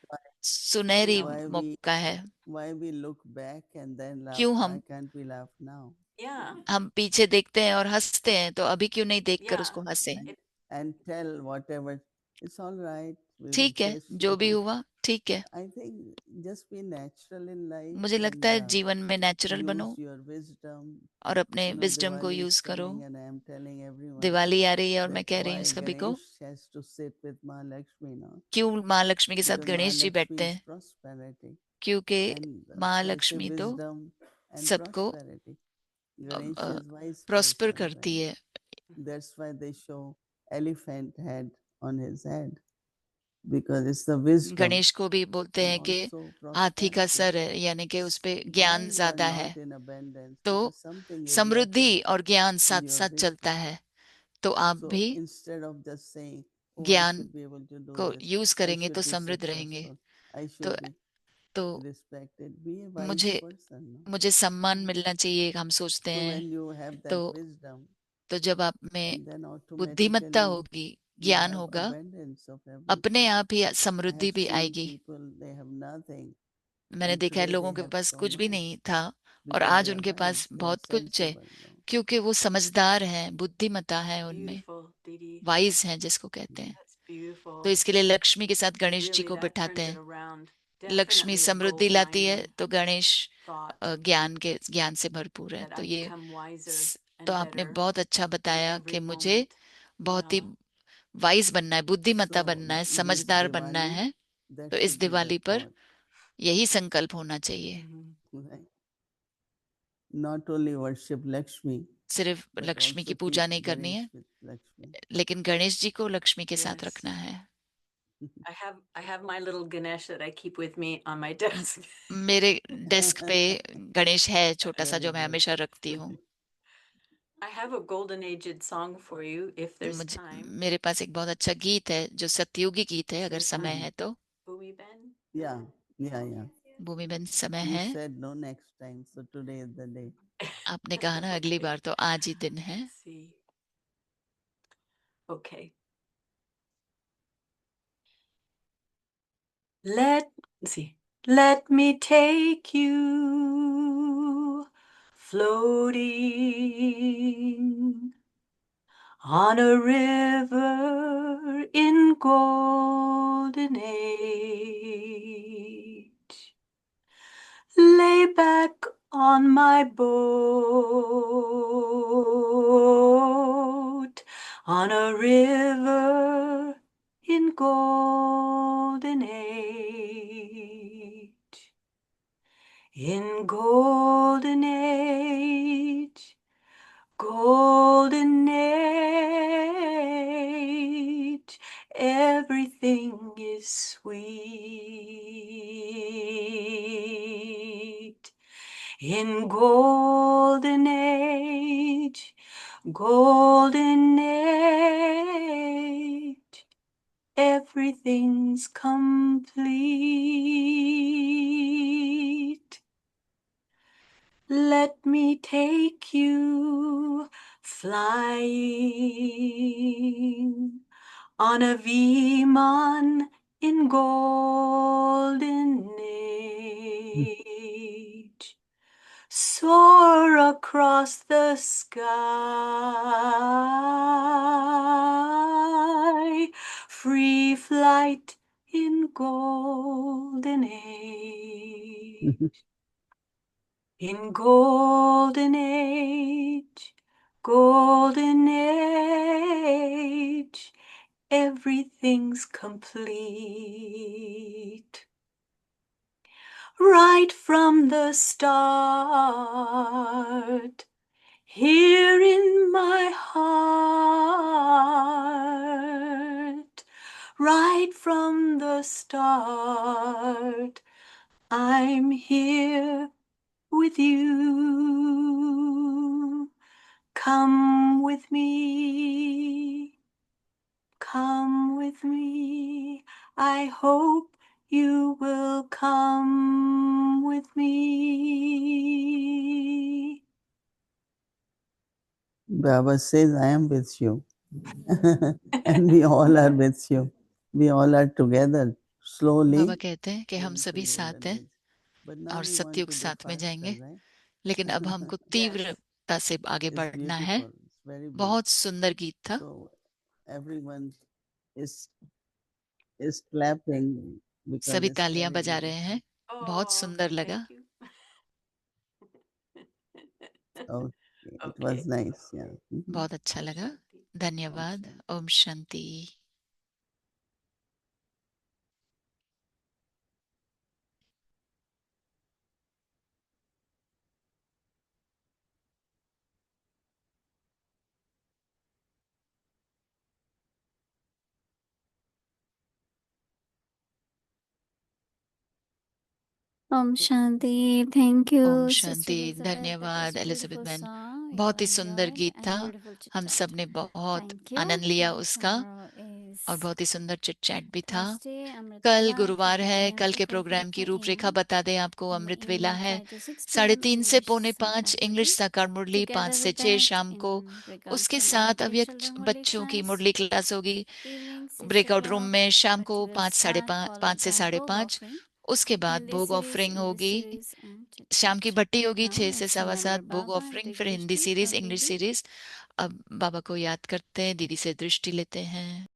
Speaker 1: सुनहरी
Speaker 4: know,
Speaker 1: मौका है।
Speaker 2: why we look back and then laugh?
Speaker 1: क्यों
Speaker 2: Why
Speaker 1: हम
Speaker 2: can't we laugh now?
Speaker 4: yeah,
Speaker 1: हम पीछे देखते हैं और हंसते हैं, तो अभी क्यों नहीं देखकर
Speaker 4: yeah.
Speaker 1: उसको हंसे।
Speaker 4: It,
Speaker 2: And tell whatever it's all right. We will
Speaker 1: ठीक है,
Speaker 2: face
Speaker 1: जो भी
Speaker 2: it.
Speaker 1: हुआ ठीक है।
Speaker 2: I think just be natural in life
Speaker 1: मुझे लगता
Speaker 2: and
Speaker 1: है जीवन में नेचुरल
Speaker 2: use
Speaker 1: बनो
Speaker 2: your wisdom.
Speaker 1: और अपने
Speaker 2: You know,
Speaker 1: विजडम को
Speaker 2: Diwali is
Speaker 1: यूज करो।
Speaker 2: coming, and I am telling everyone
Speaker 1: Diwali आ रही है और मैं
Speaker 2: that
Speaker 1: कह रही
Speaker 2: why
Speaker 1: हूँ सभी को,
Speaker 2: Ganesh has to sit with Mahalakshmi now,
Speaker 1: क्यों महालक्ष्मी के साथ
Speaker 2: because
Speaker 1: गणेश जी बैठते
Speaker 2: Mahalakshmi is
Speaker 1: हैं,
Speaker 2: prosperity
Speaker 1: क्योंकि
Speaker 2: and special
Speaker 1: महालक्ष्मी तो
Speaker 2: wisdom and
Speaker 1: सबको
Speaker 2: prosperity. Ganesh is wise
Speaker 1: prosper
Speaker 2: person,
Speaker 1: करती
Speaker 2: right?
Speaker 1: है।
Speaker 2: That's why they show elephant head on his head, because it's the wisdom
Speaker 1: Ganesh को भी बोलते
Speaker 2: and
Speaker 1: हैं कि
Speaker 2: also
Speaker 1: हाथी का
Speaker 2: prosperity.
Speaker 1: सर है, यानी कि उस पे
Speaker 2: Why
Speaker 1: ज्ञान
Speaker 2: you are
Speaker 1: ज्यादा है।
Speaker 2: not in abundance?
Speaker 1: तो
Speaker 2: Because something is
Speaker 1: Samriddhi
Speaker 2: lacking
Speaker 1: और ज्ञान
Speaker 2: in
Speaker 1: साथ
Speaker 2: your
Speaker 1: साथ चलता
Speaker 2: wisdom.
Speaker 1: है। तो आप
Speaker 2: So
Speaker 1: भी
Speaker 2: instead of just saying, oh, I
Speaker 1: ज्ञान
Speaker 2: should be able to do
Speaker 1: को
Speaker 2: this,
Speaker 1: यूज
Speaker 2: I
Speaker 1: करेंगे तो
Speaker 2: should be
Speaker 1: समृद्ध रहेंगे।
Speaker 2: successful, I
Speaker 1: तो
Speaker 2: should be
Speaker 1: तो
Speaker 2: respected, be a wise
Speaker 1: मुझे
Speaker 2: person. No?
Speaker 1: मुझे सम्मान मिलना चाहिए, हम सोचते
Speaker 2: So
Speaker 1: हैं।
Speaker 2: when you have
Speaker 1: तो
Speaker 2: that wisdom,
Speaker 1: तो जब आप में
Speaker 2: and then
Speaker 1: बुद्धिमत्ता
Speaker 2: automatically
Speaker 1: होगी,
Speaker 2: you
Speaker 1: ज्ञान
Speaker 2: have
Speaker 1: होगा,
Speaker 2: abundance of
Speaker 1: अपने
Speaker 2: everything.
Speaker 1: आप ही
Speaker 2: I
Speaker 1: समृद्धि
Speaker 2: have
Speaker 1: भी
Speaker 2: seen
Speaker 1: आएगी।
Speaker 2: people, they have nothing,
Speaker 1: मैंने
Speaker 2: and
Speaker 1: देखा है
Speaker 2: today
Speaker 1: लोगों
Speaker 2: they
Speaker 1: के
Speaker 2: have
Speaker 1: पास
Speaker 2: so
Speaker 1: कुछ भी
Speaker 2: much
Speaker 1: नहीं था और
Speaker 2: because they
Speaker 1: आज
Speaker 2: are
Speaker 1: उनके
Speaker 2: wise,
Speaker 1: पास
Speaker 2: they are
Speaker 1: बहुत कुछ है,
Speaker 2: sensible. No?
Speaker 1: क्योंकि वो समझदार हैं, बुद्धिमत्ता है उनमें,
Speaker 4: beautiful, Didi.
Speaker 1: वाइज हैं जिसको कहते हैं।
Speaker 4: That's beautiful.
Speaker 1: तो इसके लिए लक्ष्मी के साथ गणेश जी
Speaker 4: Really,
Speaker 1: को
Speaker 4: that
Speaker 1: बिठाते
Speaker 4: turns it
Speaker 1: हैं।
Speaker 4: around.
Speaker 1: Lakshmi
Speaker 4: Definitely a
Speaker 1: Samriddhi
Speaker 4: gold
Speaker 1: लाती है,
Speaker 4: lining
Speaker 1: तो गणेश
Speaker 4: thought
Speaker 1: ज्ञान से भरपूर है।
Speaker 4: that
Speaker 1: तो
Speaker 4: I
Speaker 1: ये
Speaker 4: become wiser
Speaker 1: तो
Speaker 4: and
Speaker 1: आपने
Speaker 4: better
Speaker 1: बहुत अच्छा
Speaker 4: in
Speaker 1: बताया
Speaker 4: every
Speaker 1: कि मुझे
Speaker 4: moment.
Speaker 1: बहुत ही
Speaker 4: Yeah.
Speaker 1: वाइज बनना है, बुद्धिमत्ता
Speaker 2: So
Speaker 1: बनना है,
Speaker 2: this
Speaker 1: समझदार बनना
Speaker 2: Diwali,
Speaker 1: है।
Speaker 2: that
Speaker 1: तो इस
Speaker 2: should be the
Speaker 1: दिवाली पर
Speaker 2: thought.
Speaker 1: यही संकल्प होना चाहिए।
Speaker 4: Mhm.
Speaker 2: Right? Not only worship Lakshmi,
Speaker 1: सिर्फ
Speaker 2: but
Speaker 1: लक्ष्मी
Speaker 2: also
Speaker 1: की
Speaker 2: keep
Speaker 1: पूजा नहीं करनी
Speaker 2: Ganesh
Speaker 1: है,
Speaker 2: with Lakshmi.
Speaker 1: लेकिन गणेश जी को लक्ष्मी के साथ
Speaker 4: Yes.
Speaker 1: रखना है।
Speaker 4: I have my little Ganesh that I keep with me on my desk.
Speaker 1: मेरे डेस्क पे गणेश है छोटा सा,
Speaker 2: Very
Speaker 1: जो मैं
Speaker 2: good.
Speaker 1: हमेशा रखती हूँ।
Speaker 4: I have a golden aged song for you if there's
Speaker 1: मुझे
Speaker 4: time.
Speaker 1: मेरे पास एक बहुत अच्छा गीत है जो सतयुगी गीत है, अगर
Speaker 4: There's
Speaker 1: समय
Speaker 4: time.
Speaker 1: है तो।
Speaker 4: Boomy Ben?
Speaker 2: Yeah, yeah.
Speaker 1: भूमि बहन, समय
Speaker 2: You
Speaker 1: है।
Speaker 2: said no next time, so today is the day.
Speaker 1: आपने कहा ना अगली
Speaker 4: Okay.
Speaker 1: बार, तो आज ही दिन है।
Speaker 4: Let's see. Okay. Let's see. Let me take you floating on a river in golden age. Lay back on my boat on a river in golden age. In golden age, golden age, everything is sweet. In golden age, golden age, everything's complete. Let me take you flying on a Viman in golden age. Soar across the sky, free flight in golden age. In golden age, everything's complete. Right from the start, here in my heart, right from the start, I'm here with you. Come with me, come with me. I hope you will come with me.
Speaker 2: Baba says, I am with you. And we all are with you. We all are together. Slowly.
Speaker 1: बाबा कहते हैं कि हम सभी साथ हैं और सतयुग साथ में जाएंगे, लेकिन अब हमको तीव्रता से आगे बढ़ना है। बहुत सुंदर गीत था। सभी तालियां बजा रहे हैं, बहुत सुंदर लगा।
Speaker 2: It was nice, yeah.
Speaker 1: बहुत अच्छा लगा। धन्यवाद। ओम शांति।
Speaker 3: ओम शांति। थैंक यू
Speaker 1: ओम
Speaker 3: सिस्टर
Speaker 1: शांति।
Speaker 3: एलिजाबेथ, दैट
Speaker 1: धन्यवाद
Speaker 3: वाज
Speaker 1: एलिजाबेथ
Speaker 3: ब्यूटीफुल
Speaker 1: बहन,
Speaker 3: सॉन्ग, वी
Speaker 1: बहुत ही
Speaker 3: ऑल
Speaker 1: सुंदर
Speaker 3: एंजॉयड
Speaker 1: गीत
Speaker 3: एंड
Speaker 1: था।
Speaker 3: ब्यूटीफुल चिट
Speaker 1: हम
Speaker 3: चैट।
Speaker 1: सब ने बहुत
Speaker 3: थैंक यू।
Speaker 1: आनंद लिया
Speaker 3: नाउ
Speaker 1: उसका
Speaker 3: टुमारो इज
Speaker 1: और बहुत ही सुंदर चिट चैट भी था।
Speaker 3: थर्सडे, अमृत
Speaker 1: कल
Speaker 3: वेला,
Speaker 1: गुरुवार
Speaker 3: 3
Speaker 1: है।
Speaker 3: PM
Speaker 1: कल
Speaker 3: to
Speaker 1: के प्रोग्राम की
Speaker 3: 4:45
Speaker 1: रूपरेखा
Speaker 3: AM
Speaker 1: बता दें आपको।
Speaker 3: in the
Speaker 1: अमृत वेला
Speaker 3: evening,
Speaker 1: है
Speaker 3: 5 to 6 PM
Speaker 1: 3:30 से
Speaker 3: English
Speaker 1: 4:45
Speaker 3: Sakarmurli,
Speaker 1: इंग्लिश साकार मुरली, 5
Speaker 3: together
Speaker 1: से
Speaker 3: with
Speaker 1: 6
Speaker 3: that
Speaker 1: शाम को।
Speaker 3: in breakout
Speaker 1: उसके
Speaker 3: room
Speaker 1: साथ
Speaker 3: Avatrik
Speaker 1: अव्यक्त
Speaker 3: Children Murli
Speaker 1: बच्चों की
Speaker 3: class,
Speaker 1: मुरली क्लास होगी
Speaker 3: evening 6
Speaker 1: ब्रेकआउट रूम
Speaker 3: o'clock,
Speaker 1: में शाम को
Speaker 3: Bhakti will
Speaker 1: 5
Speaker 3: start,
Speaker 1: 5
Speaker 3: followed
Speaker 1: से
Speaker 3: by Bhog
Speaker 1: 5:30।
Speaker 3: offering,
Speaker 1: उसके बाद
Speaker 3: Hindi
Speaker 1: भोग
Speaker 3: series,
Speaker 1: ऑफरिंग
Speaker 3: English
Speaker 1: होगी।
Speaker 3: series and chit
Speaker 1: शाम की
Speaker 3: chat.
Speaker 1: भट्टी होगी
Speaker 3: Now
Speaker 1: 6 से
Speaker 3: let's
Speaker 1: 7:15
Speaker 3: remember
Speaker 1: भोग
Speaker 3: Baba and
Speaker 1: ऑफरिंग,
Speaker 3: take
Speaker 1: फिर Hindi
Speaker 3: drishti
Speaker 1: series
Speaker 3: from
Speaker 1: English
Speaker 3: Didi.
Speaker 1: Series. अब बाबा को याद करते हैं, दीदी से दृष्टि लेते हैं।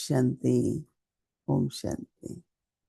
Speaker 2: Shanti. Om Shanti.